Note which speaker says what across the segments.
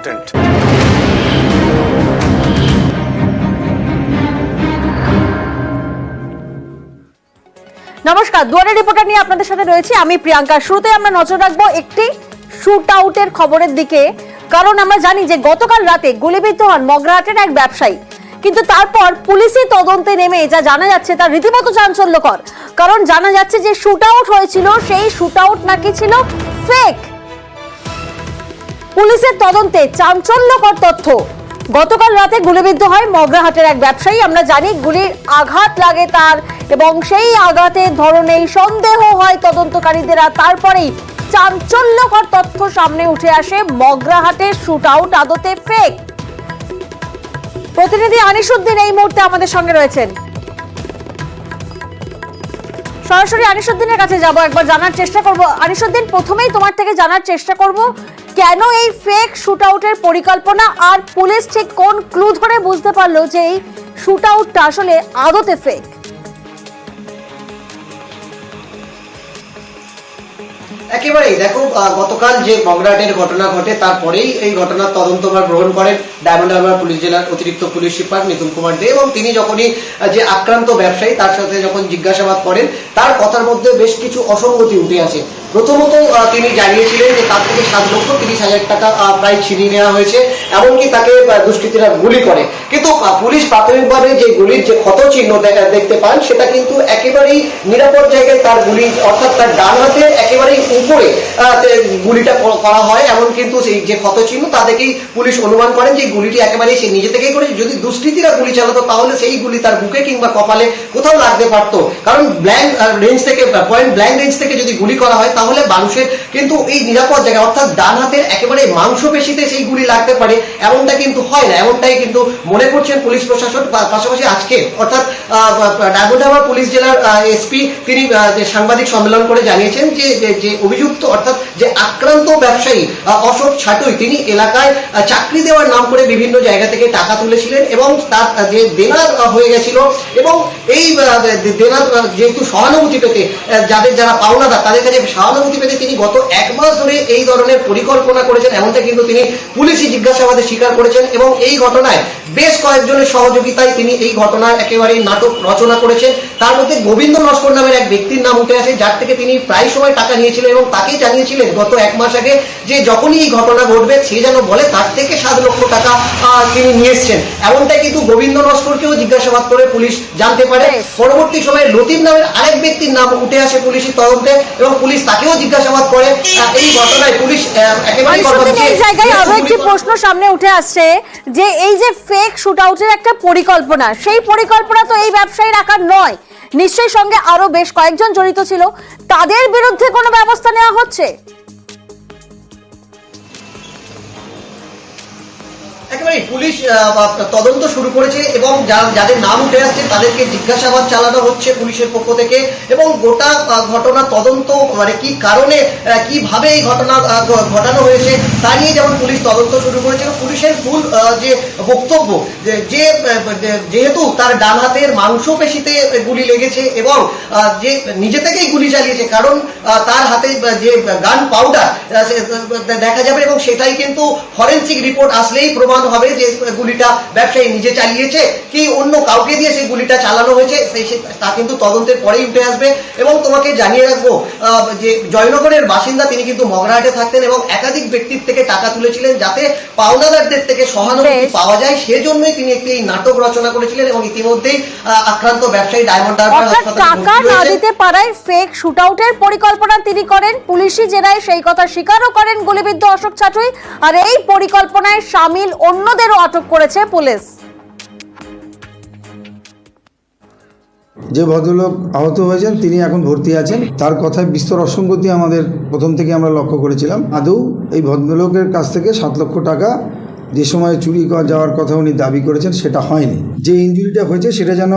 Speaker 1: important.
Speaker 2: নমস্কার, দুয়ারে reporter নিয়ে আপনাদের সাথে রয়েছে আমি প্রিয়াঙ্কা। শুরুতে আমরা নজর রাখবো একটি শুট আউটের খবরের দিকে, কারণ আমরা জানি যে গতকাল রাতে গুলিবিদ্ধ হন মগরাহাটের এক ব্যবসায়ী। কিন্তু তারপর পুলিশি তদন্তে নেমে যা জানা যাচ্ছে তা রীতিমতো চাঞ্চল্যকর, কারণ জানা যাচ্ছে যে শুট আউট হয়েছিল সেই শুট আউট নাকি ছিল ফেক। পুলিশের তদন্তে চাঞ্চল্যকর তথ্য, গতকাল রাতে গুলিবিদ্ধ হয় মগরাহাটের এক ব্যবসায়ী। আমরা জানি গুলির আঘাত লাগে তার, এবং সেই আঘাতের ধরনেই সন্দেহ হয় তদন্তকারীদের। তারপরেই চাঞ্চল্যকর তথ্য সামনে উঠে আসে, মগরাহাটের শুট আউট আদতে ফেক। প্রতিনিধি আনিসুদ্দিন এই মুহূর্তে আমাদের সঙ্গে রয়েছেন, সরাসরি আনিসুদ্দিনের কাছে যাব, একবার জানার চেষ্টা করব। আনিসুদ্দিন, প্রথমেই তোমার থেকে জানার চেষ্টা করব কেন এই ফেক শুট আউটের পরিকল্পনা, আর পুলিশ ঠিক কোন ক্লু ধরে বুঝতে পারলো যে এই শুট আউটটা আসলে আদতে ফেক?
Speaker 3: একেবারেই দেখো, গতকাল যে মগরাহাটের ঘটনা ঘটে তারপরেই এই ঘটনার তদন্তভার গ্রহণ করেন ডায়মন্ড হারবার পুলিশ জেলার অতিরিক্ত পুলিশ সুপার মিথুন কুমার দে, এবং তিনি যখনই যে আক্রান্ত ব্যবসায়ী তার সাথে যখন জিজ্ঞাসাবাদ করেন তার কথার মধ্যে বেশ কিছু অসঙ্গতি উঠে আসে। প্রথমত তিনি জানিয়েছিলেন যে তার থেকে 7,30,000 টাকা প্রায় ছিনিয়ে নেওয়া হয়েছে, এমনকি তাকে দুষ্কৃতীরা গুলি করে। কিন্তু পুলিশ প্রাথমিকভাবে যে গুলির যে ক্ষত চিহ্ন দেখতে পান সেটা কিন্তু একেবারেই নিরাপদ জায়গায় তার গুলি, অর্থাৎ তার ডান হাতের একেবারেই উপরে গুলিটা করা হয়, এমন কিন্তু সেই যে ক্ষত চিহ্ন তা দেখেই পুলিশ অনুমান করেন যে গুলিটি একেবারেই সে নিজে থেকেই করেছে। যদি দুষ্কৃতীরা গুলি চালাতো তাহলে সেই গুলি তার বুকে কিংবা কপালে কোথাও লাগতে পারতো, কারণ ব্ল্যাঙ্ক রেঞ্জ থেকে, পয়েন্ট ব্ল্যাঙ্ক রেঞ্জ থেকে যদি গুলি করা হয় তাহলে মানুষের কিন্তু এই নিরাপদ জায়গায় অর্থাৎ ডান হাতের একেবারে মাংসপেশিতে সেই গুলি লাগতে পারে, এমনটা কিন্তু হয় না, এমনটাই কিন্তু মনে করছেন পুলিশ প্রশাসন। পাশাপাশি আজকে অর্থাৎ ডায়মন্ড হারবার পুলিশ জেলার এসপি তিনি সাংবাদিক সম্মেলন করে জানিয়েছেন যে অভিযুক্ত অর্থাৎ যে আক্রান্ত ব্যবসায়ী অশোক ছাটুই, তিনি এলাকায় চাকরি দেওয়ার নাম করে বিভিন্ন জায়গা থেকে টাকা তুলেছিলেন এবং তার যে দেনার হয়ে গেছিল, এবং এই দেনার যেহেতু সহানুভূতি পেতে যারা পাওনাদার তাদের কাছে সহানুভূতি পেতে তিনি গত 1 মাস ধরে এই ধরনের পরিকল্পনা করেছেন, এমনটা কিন্তু তিনি পুলিশি জিজ্ঞাসাবাদে স্বীকার করেছেন। এবং এই ঘটনায় বেশ কয়েকজনের সহযোগিতায় তিনি এই ঘটনার একেবারেই নাটক রচনা করেছেন। তার মধ্যে গোবিন্দ নস্কর নামের এক ব্যক্তির নাম উঠে আসে, যার থেকে তিনি প্রায় সময় টাকা নিয়েছিলেন এবং তাকেই জানিয়েছিলেন গত 1 মাস আগে যে যখনই এই ঘটনা ঘটবে সে যেন বলে তার থেকে 7 লক্ষ টাকা তিনি নিয়ে এসছেন, এমনটাই কিন্তু গোবিন্দ নস্করকেও জিজ্ঞাসাবাদ করে পুলিশ জানতে পারে। পরবর্তী সময়ে লতিফ নামের আরেক ব্যক্তির নাম উঠে আসে পুলিশি তদন্তে, এবং পুলিশ তাকেও জিজ্ঞাসাবাদ করে। এই ঘটনায় পুলিশ একেবারে
Speaker 2: এই জায়গায় আরো একটি প্রশ্ন সামনে উঠে আসছে যে এই যে ফেক শুট আউটের একটা পরিকল্পনা, সেই পরিকল্পনা তো এই ব্যবসায়ীর আকার নয়, নিশ্চয়ই সঙ্গে আরো বেশ কয়েকজন জড়িত ছিল, তাদের বিরুদ্ধে কোনো ব্যবস্থা নেওয়া হচ্ছে?
Speaker 3: একেবারে পুলিশ তদন্ত শুরু করেছে এবং যাদের নাম উঠে আসছে তাদেরকে জিজ্ঞাসাবাদ চালানো হচ্ছে পুলিশের পক্ষ থেকে, এবং গোটা ঘটনা তদন্ত মানে কি কারণে কিভাবে এই ঘটনা ঘটানো হয়েছে তা নিয়ে যেমন পুলিশ তদন্ত শুরু করেছে। পুলিশের মূল যে বক্তব্য যে যেহেতু তার ডান হাতের মাংসপেশিতে গুলি লেগেছে এবং যে নিজে থেকেই গুলি চালিয়েছে, কারণ তার হাতে যে গান পাউডার দেখা যাবে এবং সেটাই কিন্তু ফরেনসিক রিপোর্ট আসলেই প্রমাণ হবে যে গুলিটা ব্যবসায়ী নিজে চালিয়েছে কি অন্য কাউকে দিয়ে সেই গুলিটা চালানো হয়েছে তা কিন্তু তদন্তের পরেই উঠে আসবে। এবং তোমাকে জানিয়ে রাখবো যে জয়নগরের বাসিন্দা, তিনি কিন্তু মগরাহাটে থাকতেন এবং একাধিক ব্যক্তির থেকে টাকা তুলেছিলেন যাতে পাওনাদারদের থেকে সহানুভূতি পাওয়া যায়, সেজন্যই তিনি একটি নাটক রচনা করেছিলেন, এবং ইতিমধ্যেই আক্রান্ত ব্যবসায়ী ডায়মন্ড হারবার হাসপাতালে
Speaker 2: টাকা না দিতে পারায় ফেক শুট আউটের পরিকল্পনা তিনি করেন। পুলিশি জেরায় সেই কথা স্বীকারও করেন গুলিবিদ্ধ অশোক ছাটুই, আর এই পরিকল্পনায় শামিল অন্যদেরও আটক করেছে পুলিশ।
Speaker 4: যে ভদ্রলোক আহত হয়েছেন তিনি এখন ভর্তি আছেন, তার কথায় বিস্তর অসঙ্গতি আমাদের প্রথম থেকে আমরা লক্ষ্য করেছিলাম। আদৌ এই ভদ্রলোকের কাছ থেকে 7 লক্ষ টাকা যে সময় চুরি যাওয়ার কথা উনি দাবি করেছেন সেটা হয়নি। যে ইনজুরিটা হয়েছে সেটা যেন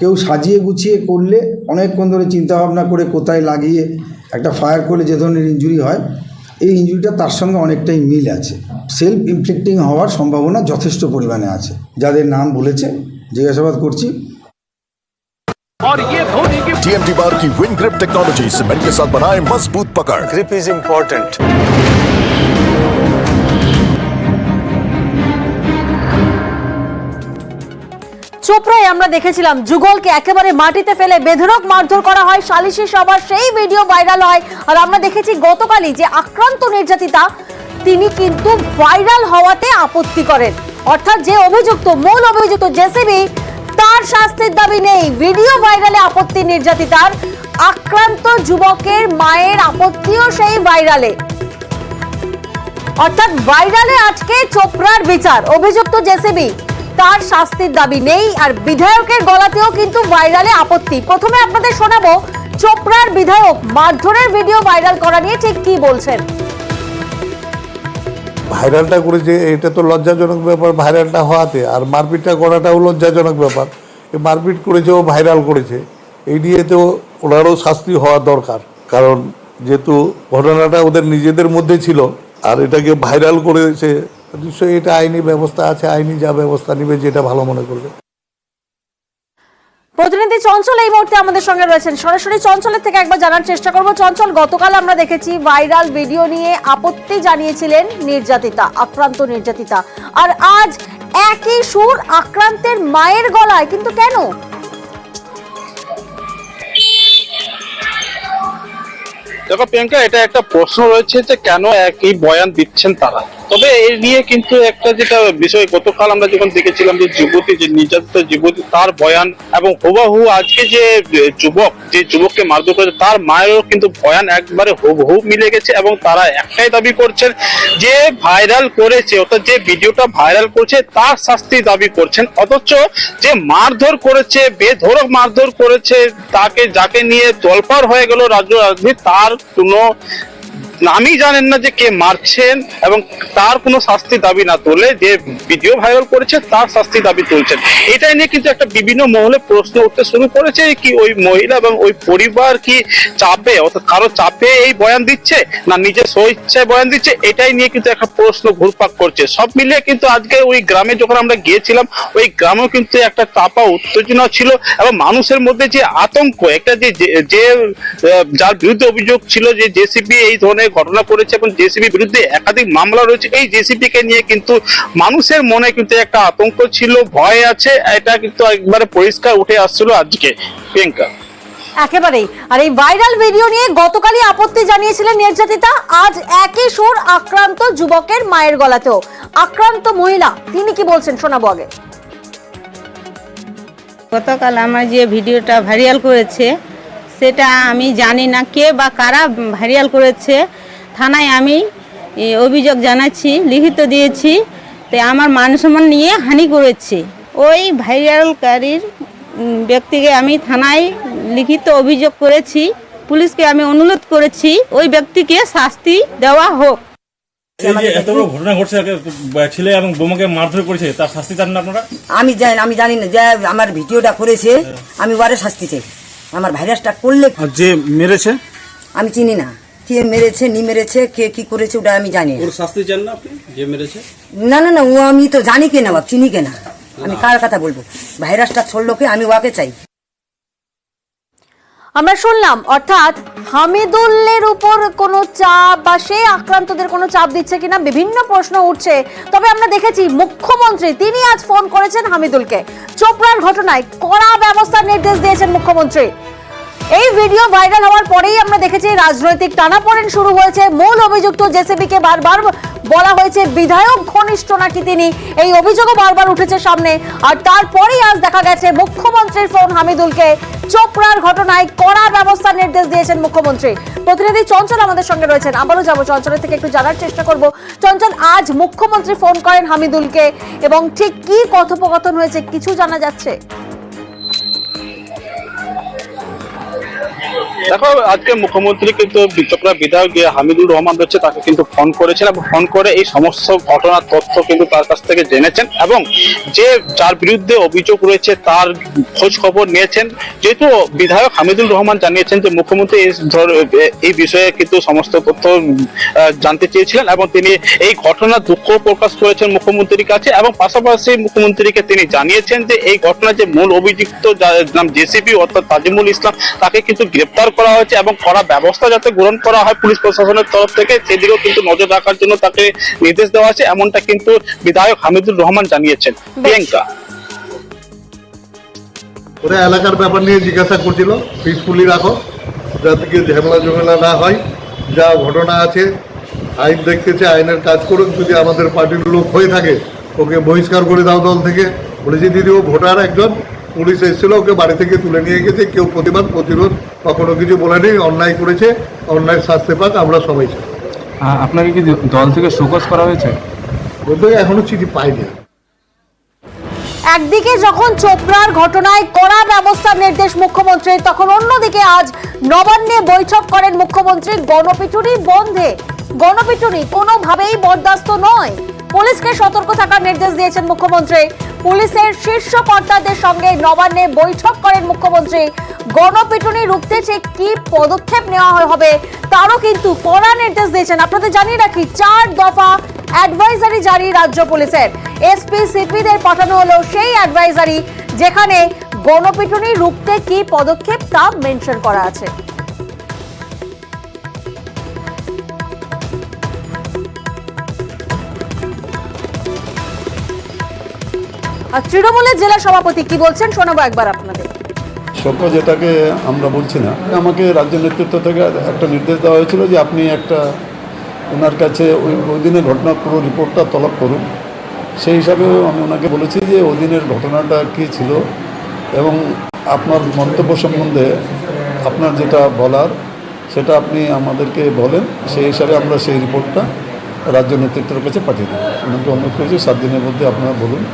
Speaker 4: কেউ সাজিয়ে গুছিয়ে করলে, অনেকক্ষণ ধরে চিন্তাভাবনা করে কোথায় লাগিয়ে একটা ফায়ার করলে যে ধরনের ইনজুরি হয়, এই ইনজুরিটা তার সঙ্গে অনেকটাই মিল আছে। সেলফ ইনফ্লিক্টিং হওয়ার সম্ভাবনা যথেষ্ট পরিমাণে আছে। যাদের নাম বলেছে জিজ্ঞাসাবাদ করছি।
Speaker 5: और ये धोनी की TMT बार की विन ग्रिप टेक्नोलॉजी सीमेंट के साथ बनाए मजबूत पकड़।
Speaker 1: Grip is important.
Speaker 2: চোপড়ায় আমরা দেখেছিলাম যুগলকে একেবারে মাটিতে ফেলে বেধড়ক মারধর করা হয়, সালিশি সভার সেই ভিডিও ভাইরাল হয়। আর আমরা দেখেছি গতকালই যে আক্রান্ত নির্যাতিতা তিনি কিন্তু ভাইরাল হওয়াতে আপত্তি করেন, অর্থাৎ যে অভিযুক্ত, মূল অভিযুক্ত জেসিবি, তার শাস্তির দাবি নেই। ভিডিও ভাইরালে আপত্তি নির্যাতিতার, আক্রান্ত যুবকের মায়ের আপত্তিও সেই ভাইরালে। অর্থাৎ ভাইরালে আজকে চোপড়ার বিচার, অভিযুক্ত জেসিবি, তার শাস্তির দাবি নেই। আর বিধায়কের গলাতেও কিন্তু ভাইরালে আপত্তি। প্রথমে আপনাদের শোনাবো চোপড়ার বিধায়ক মারধরের ভিডিও ভাইরাল করা নিয়ে ঠিক কি বলছেন।
Speaker 1: ভাইরালটা করেছে এটা তো লজ্জাজনক ব্যাপার, ভাইরালটা হওয়াতে। আর মারপিটটা করাটাও লজ্জাজনক ব্যাপার। মারপিট করেছে, ও ভাইরাল করেছে, এই নিয়ে তো ওনারও শাস্তি হওয়া দরকার। কারণ যেহেতু ঘটনাটা ওদের নিজেদের মধ্যে ছিল আর এটাকে ভাইরাল করেছে, নিশ্চয়ই এটা আইনি ব্যবস্থা আছে, আইনি যা ব্যবস্থা নেবে যেটা ভালো মনে করবে।
Speaker 2: প্রতিনিধি চঞ্চল এই মুহূর্তে আমাদের সঙ্গে রয়েছেন, সরাসরি চঞ্চলের থেকে একবার জানার চেষ্টা করব। চঞ্চল, গতকাল আমরা দেখেছি ভাইরাল ভিডিও নিয়ে আপত্তি জানিয়েছিলেন নির্যাতিতা, আক্রান্ত নির্যাতিতা, আর আজ একই সুর আক্রান্তের মায়ের গলায়, কিন্তু কেন?
Speaker 6: দেখো প্রিয়াঙ্কা, এটা একটা প্রশ্ন রয়েছে যে কেন একই বয়ান দিচ্ছেন তারা। তবে এই নিয়ে কিন্তু একটা যেটা বিষয়, গতকাল আমরা যখন দেখেছিলাম যে যুবতী, যে নির্যাতিত যুবতী, তার বয়ান এবং হুবাহু আজকে যে যুবককে মারধর করেছে তার মায়েরও কিন্তু বয়ান একবারে হুবহু মিলে গেছে। এবং তারা একটাই দাবি করছেন যে ভাইরাল করেছে, অর্থাৎ যে ভিডিওটা ভাইরাল করেছে তার শাস্তি দাবি করছেন। অথচ যে মারধর করেছে, বেধড়ক মারধর করেছে, যাকে নিয়ে তোলপাড় হয়ে গেল রাজ্য রাজনীতি, তার কোনো নামই জানেন না যে কে মারছেন, এবং তার কোনো শাস্তি দাবি না তুলে যে ভিডিও ভাইরাল করেছে তার শাস্তি দাবি তুলছেন। এটাই নিয়ে কিন্তু একটা বিভিন্ন মহলে প্রশ্ন উঠতে শুরু করেছে, কি ওই মহিলা এবং ওই পরিবার কি চাপে, অর্থাৎ কারো চাপে এই বয়ান দিচ্ছে না নিজের স্বইচ্ছায় বয়ান দিচ্ছে, এটাই নিয়ে কিন্তু একটা প্রশ্ন ঘুরপাক করছে। সব মিলিয়ে কিন্তু আজকে ওই গ্রামে যখন আমরা গিয়েছিলাম, ওই গ্রামেও কিন্তু একটা চাপা উত্তেজনা ছিল এবং মানুষের মধ্যে যে আতঙ্ক, একটা যে যার বিরুদ্ধে অভিযোগ ছিল যে জেসিবি এই ধরনের ঘটনা করেছে এবং জেসিবি বিরুদ্ধে একাধিক মামলা রয়েছে, এই জেসিবি কে নিয়ে কিন্তু মানুষের মনে কিন্তু একটা আতঙ্ক ছিল, ভয় আছে, এটা কিন্তু একবারে পরিষ্কার উঠে আসছিল আজকে প্রিয়াঙ্কা।
Speaker 2: একেবারেই। আর এই ভাইরাল ভিডিও নিয়ে গতকালই আপত্তি জানিয়েছিলেন নির্যাতিতা, আজ একই সুর আক্রান্ত যুবকের মায়ের গলাতেও। আক্রান্ত মহিলা তিনি কি বলছেন শোনাবো আগে।
Speaker 7: গতকাল আমার যে ভিডিওটা ভাইরাল করেছে সেটা আমি জানি না কে বা কারা ভাইরাল করেছে। থানায় আমি অভিযোগ জানাচ্ছি, লিখিত দিয়েছি, তো আমার মান সম্মান নিয়ে হানি করেছে। ওই ভাইরালকারীর ব্যক্তিকে আমি থানায় লিখিত অভিযোগ করেছি, পুলিশকে আমি অনুরোধ করেছি ওই ব্যক্তিকে শাস্তি দেওয়া হোক।
Speaker 8: এই যে এত বড় ঘটনা ঘটছে, ছেলে এবং বোমাকে মারধর করেছে, তার শাস্তি চান না আপনারা?
Speaker 9: আমি জানি না যে আমার ভিডিওটা করেছে, আমি ওয়ারে শাস্তি চাই। আমার ভাইরাসটা করলে,
Speaker 8: যে মেরেছে
Speaker 9: আমি চিনি না কে মেরেছে, নি মেরেছে, কে কি করেছে ওটা আমি জানি না।
Speaker 8: ওর শাস্তি চান না আপনি, যে মেরেছে?
Speaker 9: না না না, ও আমি তো জানি কে না, চিনি কে না, আমি কার কথা বলবো? ভাইরাসটা ছড়লো কে, আমি ওকে চাই।
Speaker 2: আমরা শুনলাম, অর্থাৎ হামিদুলের উপর কোনো চাপ বা সে আক্রান্তদের কোনো চাপ দিচ্ছে কিনা বিভিন্ন প্রশ্ন উঠছে। তবে আমরা দেখেছি মুখ্যমন্ত্রী তিনি আজ ফোন করেছেন হামিদুলকে। চোপড়ার ঘটনায় কড়া ব্যবস্থার নির্দেশ দিয়েছেন মুখ্যমন্ত্রী। এই ভিডিও ভাইরাল হওয়ার পরেই আমরা দেখেছি রাজনৈতিক টানাপোড়েন শুরু হয়েছে। মূল অভিযুক্ত জেসিবিকে বারবার বলা হয়েছে বিধায়ক ঘনিষ্ঠ নাকি তিনি, এই অভিযোগও বারবার উঠেছে সামনে। আর তারপরেই আজ দেখা গেছে মুখ্যমন্ত্রীর ফোন হামিদুলকে। চোপড়ার ঘটনায় কড়া ব্যবস্থার নির্দেশ দিয়েছেন মুখ্যমন্ত্রী। প্রতিনিধি চঞ্চল আমাদের সঙ্গে রয়েছেন, আবারও যাবো চঞ্চলের থেকে একটু জানার চেষ্টা করব। চঞ্চল, আজ মুখ্যমন্ত্রী ফোন করেন হামিদুলকে এবং ঠিক কি কথোপকথন হয়েছে কিছু জানা যাচ্ছে?
Speaker 6: দেখো, আজকে মুখ্যমন্ত্রী কিন্তু চোপড়া বিধায়ক যে হামিদুল রহমান রয়েছে তাকে কিন্তু ফোন করেছেন এবং ফোন করে এই সমস্ত ঘটনার তথ্য কিন্তু তার কাছ থেকে জেনেছেন এবং যার বিরুদ্ধে অভিযোগ রয়েছে তার খোঁজ খবর নিয়েছেন। যেহেতু বিধায়ক হামিদুল রহমান জানিয়েছেন যে মুখ্যমন্ত্রী এই বিষয়ে কিন্তু সমস্ত তথ্য জানতে চেয়েছিলেন এবং তিনি এই ঘটনার দুঃখ প্রকাশ করেছেন মুখ্যমন্ত্রীর কাছে এবং পাশাপাশি মুখ্যমন্ত্রীকে তিনি জানিয়েছেন যে এই ঘটনার যে মূল অভিযুক্ত, যার নাম জেসিবি অর্থাৎ তাজিমুল ইসলাম, তাকে কিন্তু গ্রেপ্তার করা হয়েছে এবং কড়া ব্যবস্থা যাতে গ্রহণ করা হয় পুলিশ প্রশাসনের তরফ থেকে, সেদিকেও কিন্তু নজর রাখার জন্য তাকে নির্দেশ দেওয়া আছে, এমনটা কিন্তু বিধায়ক হামিদুল রহমান জানিয়েছেন। প্রিয়াঙ্কা।
Speaker 1: ওরা এলাকার ব্যাপার নিয়ে জিজ্ঞাসা করছিল, পিসফুলি রাখো, যাতে কি ঝামেলা না হয়। যা ঘটনা আছে আইন দেখতেছে, আইনের কাজ করুক। যদি আমাদের পার্টির লোক হয়ে থাকে ওকে বহিষ্কার করে দাও দল থেকে। বলেছি দিদি ও ভোটার একজন, পুলিশ এসেছিল ওকে বাড়ি থেকে তুলে নিয়ে গেছে, কেউ প্রতিরোধ কখনো কিছু বলেনি। অন্যায় করেছে, অন্যায় শাস্তি পাক, আমরা সবাই চাই।
Speaker 10: আপনাকে কি দল থেকে শোকজ করা হয়েছে?
Speaker 1: বলতে এখনো চিঠি পাইনি।
Speaker 2: একদিকে যখন চোপড়ার ঘটনায় কড়া ব্যবস্থার নির্দেশ মুখ্যমন্ত্রীর, তখন অন্যদিকে আজ নবান্নে বৈঠক করেন মুখ্যমন্ত্রী। গণপিটুনি বন্ধে, গণপিটুনি কোনোভাবেই বরদাস্ত নয়, পুলিশকে সতর্ক থাকার নির্দেশ দিয়েছেন মুখ্যমন্ত্রী। পুলিশের শীর্ষ কর্তাদের সঙ্গে নবান্নে বৈঠক করেন মুখ্যমন্ত্রী। গণপিটুনি রুখতে ঠিক কি পদক্ষেপ নেওয়া হবে তারও কিন্তু কড়া নির্দেশ দিয়েছেন। আপনাদের জানিয়ে রাখি, 4 দফা অ্যাডভাইজারি জারি রাজ্য পুলিশের। এসপি সিপিদের পাঠানো হলো সেই অ্যাডভাইজারি, যেখানে গণপিটুনি রুখতে কি পদক্ষেপ তা মেনশন করা আছে। আর তৃণমূলের জেলা সভাপতি কি বলছেন শোনাবো একবার আপনাদের।
Speaker 11: শোক যেটাকে আমরা বলছি না, আমাকে রাজ্য নেতৃত্ব থেকে একটা নির্দেশ দেওয়া হয়েছিল যে আপনি একটা ওনার কাছে ওই দিনের ঘটনার পুরো রিপোর্টটা তলব করুন। সেই হিসাবে আমি ওনাকে বলেছি যে ওই দিনের ঘটনাটা কী ছিল এবং আপনার মন্তব্য সম্বন্ধে আপনার যেটা বলার সেটা আপনি আমাদেরকে বলেন। সেই হিসাবে আমরা সেই রিপোর্টটা রাজ্য নেতৃত্বের কাছে পাঠিয়ে দিই। ওনাকে অনুরোধ করেছি 7 দিনের মধ্যে আপনারা বলুন।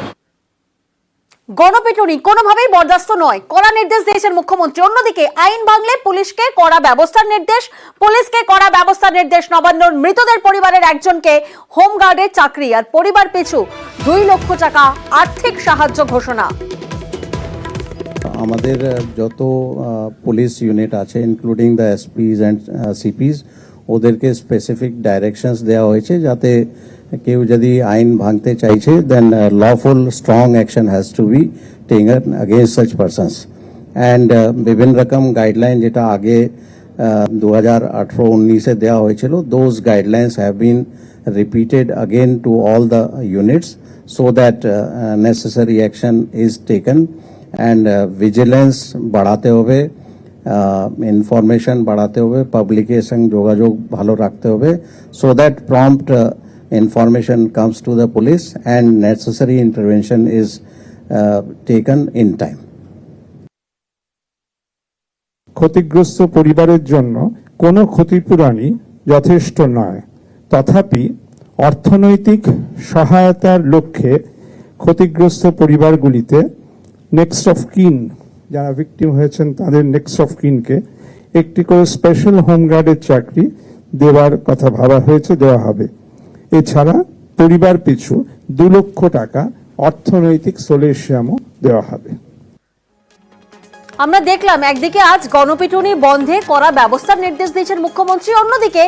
Speaker 2: গণপিটুনি কোনোভাবেই বরদাস্ত নয়, কড়া নির্দেশ দিয়েছেন মুখ্যমন্ত্রী। অন্যদিকে আইন ভাঙলে পুলিশকে কড়া ব্যবস্থার নির্দেশ, পুলিশকে কড়া ব্যবস্থার নির্দেশ। নবান্নর মৃতদের পরিবারের একজনকে হোমগার্ডের চাকরি আর পরিবার পিছু 2 লক্ষ টাকা আর্থিক সাহায্য ঘোষণা।
Speaker 12: আমাদের যত পুলিশ ইউনিট আছে ইনক্লুডিং দ্য এসপিস অ্যান্ড সিপিস, ওদেরকে স্পেসিফিক ডাইরেকশনস দেওয়া হয়েছে যাতে কেউ যদি আইন ভাঙতে চাইছে then lawful strong action has to be taken against such persons and বিভিন্ন রকম গাইডলাইন যেটা আগে 2018-19 এ দেওয়া হয়েছিল, those guidelines have been repeated again to all the units so that necessary action is taken and vigilance বাড়াতে হবে, information বাড়াতে হবে, পাবলিকের সঙ্গে যোগাযোগ ভালো রাখতে হবে so that prompt information comes to the police and necessary intervention is taken in time.
Speaker 13: ক্ষতিগ্রস্ত পরিবারের জন্য কোনো ক্ষতিপূরণই যথেষ্ট নয়, তথাপি অর্থনৈতিক সহায়তার লক্ষ্যে ক্ষতিগ্রস্ত পরিবারগুলিতে নেক্সট অফ কিন, যারা ভিকটিম হয়েছেন তাদের নেক্সট অফ কিনকে একটি করে স্পেশাল হোমগার্ডের চাকরি দেওয়ার কথা ভাবা হয়েছে, দেওয়া হবে। এছাড়া পরিবার পিছু 2 লক্ষ টাকা অর্থনৈতিক সলিউশনও দেওয়া হবে।
Speaker 2: আমরা দেখলাম একদিকে আজ গণপিটুনি বন্ধে কড়া ব্যবস্থার নির্দেশ দিয়েছেন মুখ্যমন্ত্রী, অন্যদিকে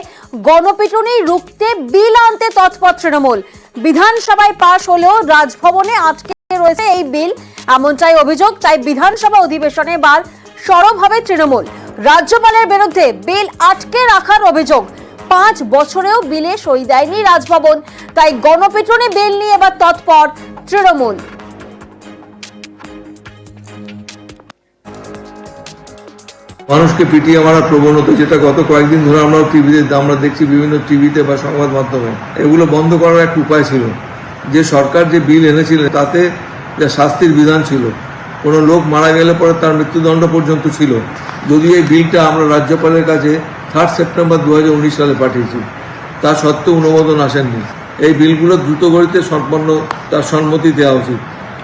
Speaker 2: গণপিটুনি রুখতে বিল আনতে তৎপর তৃণমূল। বিধানসভায় পাশ হলেও রাজভবনে আটকে রয়েছে এই বিল, এমনটাই অভিযোগ। তাই বিধানসভা অধিবেশনে এবার সরব হবে তৃণমূল। রাজ্যপালের বিরুদ্ধে বিল আটকে রাখার অভিযোগ। 5 বছরেও বিলে সই দেয়নি রাজভবন, তাই গণপিটুনি বিল নিয়ে এবার তৎপর তৃণমূল।
Speaker 14: মানুষকে পিটিয়ে মারার প্রবণতা, যেটা গত কয়েকদিন ধরে আমরা দেখছি বিভিন্ন টিভিতে বা সংবাদ মাধ্যমে, এগুলো বন্ধ করার একটা উপায় ছিল। যে সরকার যে বিল এনেছিলেন তাতে যা শাস্তির বিধান ছিল, কোনো লোক মারা গেলে পরে তার মৃত্যুদণ্ড পর্যন্ত ছিল। যদিও এই বিলটা আমরা রাজ্যপালের কাছে 3 সেপ্টেম্বর 2019 সালে পাঠিয়েছি, তা সত্ত্বেও অনুমোদন আসেননি। এই বিলগুলো দ্রুত গতিতে সম্পন্ন তার সম্মতি দেওয়া উচিত।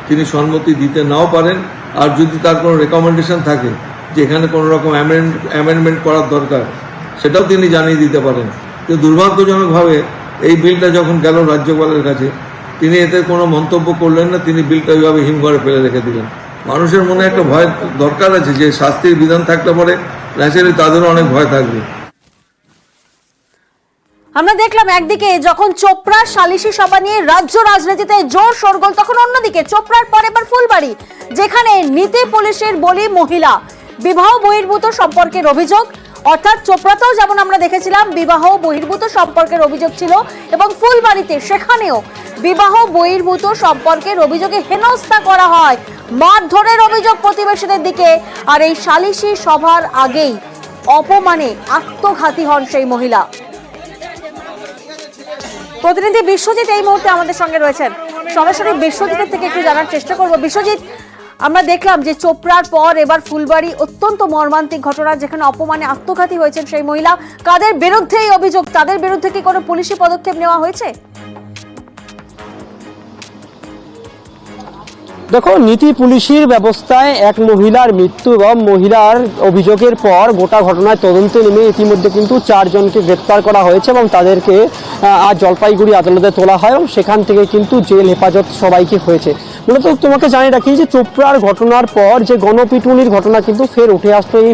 Speaker 14: তিনি সম্মতি দিতে নাও পারেন, আর যদি তার কোনো রেকমেন্ডেশন থাকে যে এখানে কোনো রকম অ্যামেন্ডমেন্ট করার দরকার, সেটাও তিনি জানিয়ে দিতে পারেন। কিন্তু দুর্ভাগ্যজনকভাবে এই বিলটা যখন গেল রাজ্যপালের কাছে, তিনি এতে কোনো মন্তব্য করলেন না, তিনি বিলটা ওইভাবে হিমঘরে ফেলে রেখে দিলেন। মানুষের মনে একটা ভয় দরকার আছে যে শাস্তির বিধান থাকলে পরে ন্যাচারালি তাদেরও অনেক ভয় থাকবে।
Speaker 2: আমরা দেখলাম একদিকে যখন চোপড়ার সালিশি সভা নিয়ে রাজ্য রাজনীতিতে জোর শোরগোল, তখন অন্যদিকে চোপড়ার পর এবার ফুলবাড়ি, যেখানে নীতি পুলিশের বলি মহিলা। বিবাহ বহির্ভূত সম্পর্কের অভিযোগ, অর্থাৎ চোপড়াতেও যেমন আমরা দেখেছিলাম বিবাহ বহির্ভূত সম্পর্কের অভিযোগ ছিল, এবং ফুলবাড়িতে সেখানেও বিবাহ বহির্ভূত সম্পর্কের অভিযোগে হেনস্থা করা হয় মারধরের অভিযোগ প্রতিবেশীদের দিকে। আর এই সালিশি সভার আগেই অপমানে আত্মঘাতী হন সেই মহিলা। প্রতিনিধি বিশ্বজিৎ এই মুহূর্তে আমাদের সঙ্গে রয়েছেন, সরাসরি বিশ্বজিতের থেকে একটু জানার চেষ্টা করব। বিশ্বজিৎ, আমরা দেখলাম যে চোপড়ার পর এবার ফুলবাড়ি অত্যন্ত মর্মান্তিক ঘটনা, যেখানে অপমানে আত্মঘাতী হয়েছেন সেই মহিলা। কাদের বিরুদ্ধে এই অভিযোগ? তাদের বিরুদ্ধে কি কোনো পুলিশি পদক্ষেপ নেওয়া হয়েছে?
Speaker 15: দেখো, নীতি পুলিশের ব্যবস্থায় এক মহিলার মৃত্যু এবং মহিলার অভিযোগের পর গোটা ঘটনায় তদন্তে নেমে ইতিমধ্যে কিন্তু 4 জনকে গ্রেপ্তার করা হয়েছে এবং তাদেরকে আজ জলপাইগুড়ি আদালতে তোলা হয় এবং সেখান থেকে কিন্তু জেল হেফাজত সবাইকে হয়েছে। মূলত তোমাকে জানিয়ে রাখি যে চোপড়ার ঘটনার পর যে গণপিটুনির ঘটনা কিন্তু ফের উঠে আসলো এই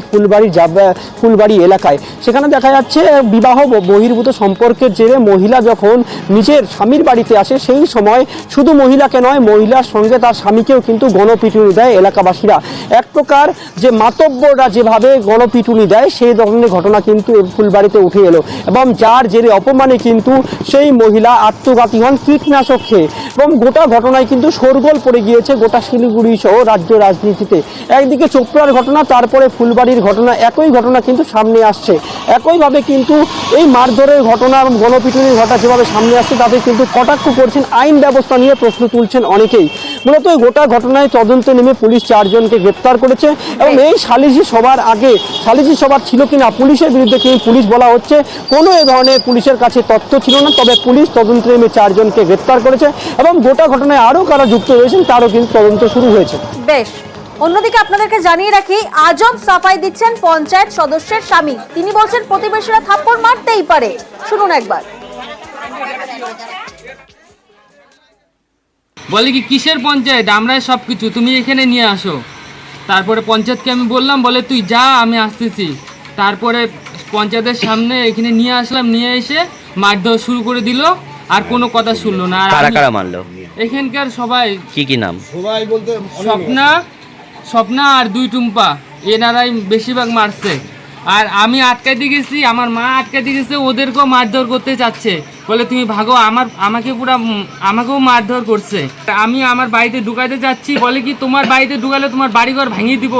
Speaker 15: ফুলবাড়ি এলাকায়। সেখানে দেখা যাচ্ছে বিবাহ বহির্ভূত সম্পর্কের জেরে মহিলা যখন নিজের স্বামীর বাড়িতে আসে, সেই সময় শুধু মহিলাকে নয়, মহিলার সঙ্গে তার স্বামীকেও কিন্তু গণপিটুনি দেয় এলাকাবাসীরা। এক প্রকার যে মাতব্বররা যেভাবে গণপিটুনি দেয়, সেই ধরনের ঘটনা কিন্তু ফুলবাড়িতে উঠে এলো এবং যার জেরে অপমানে কিন্তু সেই মহিলা আত্মঘাতী হন কীটনাশক খেয়ে। এবং গোটা ঘটনায় কিন্তু শোরগোল পড়ে গিয়েছে গোটা শিলিগুড়ি সহ রাজ্য রাজনীতিতে। একদিকে চোপড়ার ঘটনা, তারপরে ফুলবাড়ির ঘটনা, একই ঘটনা কিন্তু সামনে আসছে। একইভাবে কিন্তু এই মারধরের ঘটনা এবং গণপিটুনির ঘটনা যেভাবে সামনে আসছে, তাতে কিন্তু কটাক্ষ করছেন, আইন ব্যবস্থা নিয়ে প্রশ্ন তুলছেন অনেকেই। মূলত গোটা ঘটনায় তদন্তে নেমে পুলিশ 4 জনকে গ্রেপ্তার করেছে এবং এই সালিশি সভার আগে, সালিশি সভা ছিল কিনা, পুলিশের বিরুদ্ধে কি পুলিশ বলা হচ্ছে কোনো এ ধরনের পুলিশের কাছে তথ্য ছিল না। তবে পুলিশ তদন্তে নেমে 4 জনকে গ্রেপ্তার করেছে এবং গোটা ঘটনায় আরও কারা যুক্ত রয়েছেন তারও কিন্তু তদন্ত শুরু হয়েছে।
Speaker 2: বেশ, অন্যদিকে আপনাদেরকে জানিয়ে রাখি, আজব সাফাই দিচ্ছেন পঞ্চায়েত সদস্যের স্বামী। তিনি বলছেন প্রতিবেশীরা থাপ্পড় মারতেই পারে। শুনুন একবার।
Speaker 16: বলে কি কিসের পঞ্চায়েত, আমরাই সব কিছু, তুমি এখানে নিয়ে আসো। তারপরে পঞ্চায়েতকে আমি বললাম, বলে তুই যা, আমি আসতেছি। তারপরে পঞ্চায়েতের সামনে এখানে নিয়ে আসলাম, নিয়ে এসে মারধর শুরু করে দিল, আর কোনো কথা শুনলো না।
Speaker 17: কারা কারা মারলো?
Speaker 16: এখানকার সবাই।
Speaker 17: কি নাম?
Speaker 16: সবাই বলতে স্বপ্না আর 2 টুম্পা, এনারাই বেশিরভাগ মারছে। আর আমি আটকাইতে গেছি, আমার মা আটকাইতে গেছে, ওদেরকেও মারধর করতে চাচ্ছে, বলে তুমি ভাগো। আমাকেও মারধর করছে। আমি আমার বাড়িতে ঢুকাইতে যাচ্ছি, বলে কি তোমার বাড়িতে ঢুকালে তোমার বাড়িঘর ভেঙে দিব,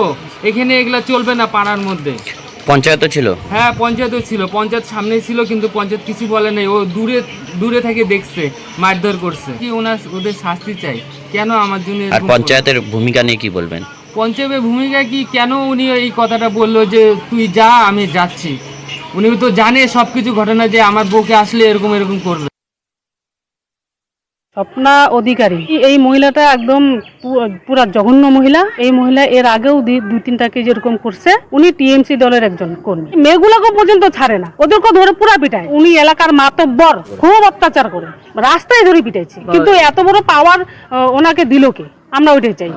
Speaker 16: এখানে এগুলা চলবে না পাড়ার মধ্যে।
Speaker 17: পঞ্চায়েত ছিল?
Speaker 16: হ্যাঁ, পঞ্চায়েতও ছিল, পঞ্চায়েত সামনে ছিল, কিন্তু পঞ্চায়েত কিছু বলে নাই। ও দূরে থেকে দেখছে, মারধর করছে। কি ওদের শাস্তি চাই, কেন আমার জন্য।
Speaker 17: আর পঞ্চায়েতের ভূমিকা নিয়ে কি বলবেন?
Speaker 16: পঞ্চায়েতের ভূমিকা কি, কেন উনি এই কথাটা বললো যে তুই যা, আমি যাচ্ছি। উনি তো জানে সবকিছু ঘটনা, যে আমার বউকে আসলে এরকম করবে।
Speaker 18: স্বপ্না অধিকারী, এই মহিলাটা একদম পুরা জঘন্য মহিলা। এই মহিলা এর আগেও 2-3টাকে যেরকম করছে। উনি টিএমসি দলের একজন কর্মী। মেয়েগুলোকে পর্যন্ত ছাড়ে না, ওদেরকে ধরে পুরা পিটায়। উনি এলাকার মাতব্বর, খুব অত্যাচার করে, রাস্তায় ধরে পিটাইছে। কিন্তু এত বড় পাওয়ার ওনাকে দিল কে? আমরা ওইটাই চাই।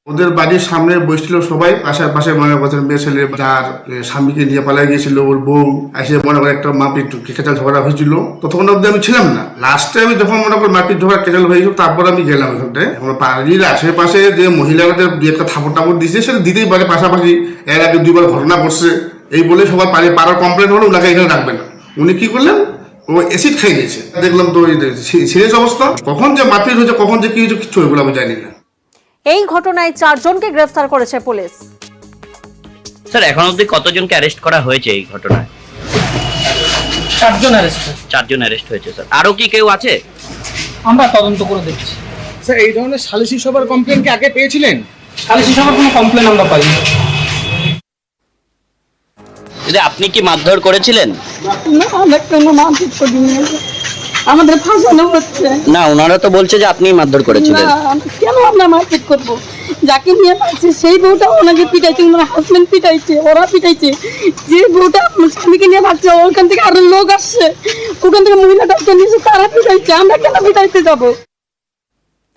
Speaker 19: ওদের বাড়ির সামনে বসছিল সবাই, পাশে মনে করছেন মেয়ে ছেলে, যার স্বামীকে নিয়ে পালিয়ে গিয়েছিল, ওর বউ এসে মনে করে একটা মারপিট কেচাল ঝগড়া হয়েছিল। ততক্ষণ অব্দি আমি ছিলাম না। লাস্টে আমি যখন মনে করি মারপিট ঝগড়া কেচাল হয়েছিল, তারপর আমি গেলাম ওখানটায়। আমার বাড়ির আশেপাশে যে মহিলাদের একটা থাপড় দিচ্ছে, সেটা দিতেই পারে। পাশাপাশি এর আগে 2বার ঘটনা ঘটছে, এই বলে সবার পাড়ার কমপ্লেন হলো ওনাকে এখানে রাখবেন না। উনি কি করলেন, ও অ্যাসিড খাই দিয়েছে। দেখলাম তো সিরিয়াস অবস্থা। কখন যে মারপিট হয়েছে, কখন যে কি হয়েছে, কিছু এগুলো আমি জানি না।
Speaker 2: এই ঘটনায় 4 জনকে গ্রেফতার করেছে পুলিশ।
Speaker 17: স্যার, এখন অবধি কতজনকে অ্যারেস্ট করা হয়েছে এই ঘটনায়?
Speaker 16: 4 জন অ্যারেস্ট।
Speaker 17: 4 জন অ্যারেস্ট হয়েছে স্যার। আরো কি কেউ আছে?
Speaker 16: আমরা তদন্ত করে দেখছি।
Speaker 3: স্যার, এই ধরনের সালিশি সভার কমপ্লেন কি আগে পেয়েছিলেন?
Speaker 16: সালিশি সভার কোনো কমপ্লেন আমরা পাইনি।
Speaker 17: আপনি কি মারধর করেছিলেন?
Speaker 18: না, আমরা কোনো মারপিট করিনি, আমাদের ফাঁসানো হচ্ছে।
Speaker 17: না, ওনারা তো বলছে যে আপনি মারধর করেছিলেন।
Speaker 18: কেন আমরা মারপিট করবো? যাকে নিয়ে পাচ্ছি সেই বউটা ওনাকে পিটাইছে, ওনার হাজবেন্ড পিটাইছে, ওরা পিটাইছে। যে বউটা স্বামীকে নিয়ে ভাগছে, ওখান থেকে আরো লোক আসছে, ওখান থেকে মহিলা ডাক্তার নিয়েছে, তারা পিটাইছে। আমরা কেন পিটাইতে যাবো?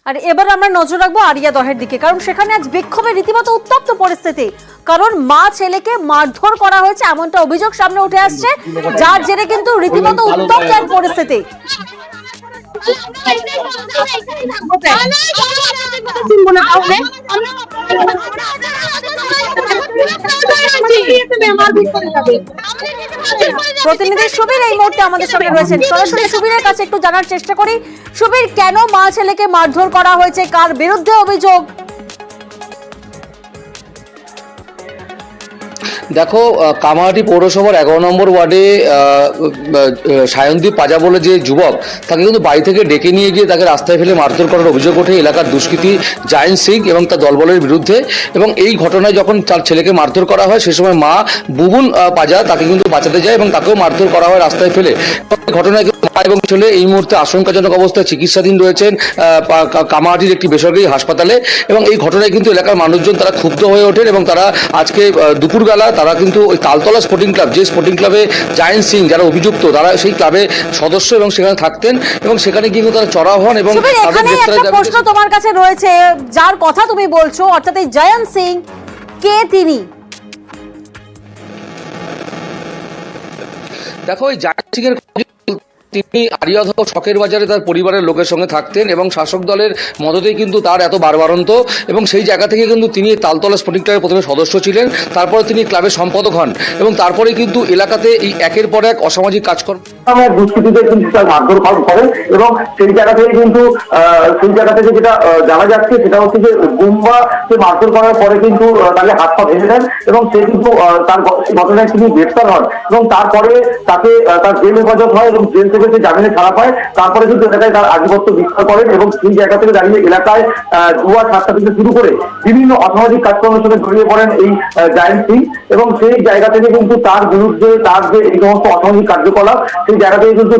Speaker 2: আর এবার আমরা নজর রাখবো আরিয়াদহের দিকে, কারণ সেখানে আজ বিক্ষোভে রীতিমতো উত্তপ্ত পরিস্থিতি। কারণ মা ছেলেকে মারধর করা হয়েছে এমনটা অভিযোগ সামনে উঠে আসছে, যার জেরে কিন্তু রীতিমতো উত্তপ্ত এক পরিস্থিতি। প্রতিনিধি সুবীর এই মুহূর্তে আমাদের সঙ্গে রয়েছেন, সরাসরি সুবীরের কাছে একটু জানার চেষ্টা করি। সুবীর, কেন মা ছেলেকে মারধর করা হয়েছে, কার বিরুদ্ধে অভিযোগ?
Speaker 20: দেখো, কামাহাটি পৌরসভার 11 নম্বর ওয়ার্ডে সায়নদীপ পাজা বলে যে যুবক, তাকে কিন্তু বাড়ি থেকে ডেকে নিয়ে গিয়ে তাকে রাস্তায় ফেলে মারধর করার অভিযোগ ওঠে এলাকার দুষ্কৃতী জায়েন্ট সিং এবং তার দলবলের বিরুদ্ধে। এবং এই ঘটনায় যখন তার ছেলেকে মারধর করা হয়, সে সময় মা বুবুন পাজা তাকে কিন্তু বাঁচাতে যায় এবং তাকেও মারধর করা হয় রাস্তায় ফেলে। ঘটনায় মা এবং ছেলে এই মুহূর্তে আশঙ্কাজনক অবস্থায় চিকিৎসাধীন রয়েছেন কামাহাটির একটি বেসরকারি হাসপাতালে। এবং এই ঘটনায় কিন্তু এলাকার মানুষজন তারা ক্ষুব্ধ হয়ে ওঠেন এবং তারা আজকে দুপুরবেলা তারা কিন্তু ওই তালতলা স্পোর্টিং ক্লাব, যে স্পোর্টিং ক্লাবে জায়েন্ট সিং যারা অভিযুক্ত, তারা সেই ক্লাবে সদস্য এবং সেখানে থাকতেন এবং সেখানে গিয়ে তারা চড়াও হন এবং
Speaker 2: এখানে একটা প্রশ্ন তোমার কাছে রয়েছে, যার কথা তুমি বলছো অর্থাৎ এই জায়েন্ট সিং, কে তিনি?
Speaker 20: দেখো, এই জায়েন্ট সিং এর তিনি আরিয়াধ শখের বাজারে তার পরিবারের লোকের সঙ্গে থাকতেন এবং শাসক দলের মদতেই কিন্তু তার এত বারবারন্ত এবং সেই জায়গা থেকে কিন্তু তিনি তালতলা স্পোর্টিং ক্লাবের প্রথমে সদস্য ছিলেন, তারপরে তিনি ক্লাবের সম্পাদক হন এবং তারপরে কিন্তু এলাকাতে এই একের পর এক অসামাজিক কাজকর্ম
Speaker 21: দুষ্কৃতীদের কিন্তু তার মারধর করেন এবং সেই জায়গা থেকে কিন্তু যেটা জানা যাচ্ছে সেটা হচ্ছে যে গুম্বাকে মারধর করার পরে কিন্তু তাকে হাত পা ভেঙে দেন এবং সে কিন্তু তার ঘটনায় তিনি গ্রেফতার হন এবং তারপরে তাকে তার জেল হেফাজত হয় এবং জেল থেকে সে জামিনে ছাড়া পায়। তারপরে কিন্তু এলাকায় তার আধিপত্য বিস্তার করেন এবং সেই জায়গা থেকে দাঁড়িয়ে এলাকায় জুয়া সাতটা থেকে শুরু করে বিভিন্ন অসামাজিক কাজকর্মের সাথে জড়িয়ে পড়েন এই জায়েন্ট সিং এবং সেই জায়গা থেকে কিন্তু তার বিরুদ্ধে তার যে এই সমস্ত অসামাজিক কার্যকলাপ সেই জায়গা থেকে কিন্তু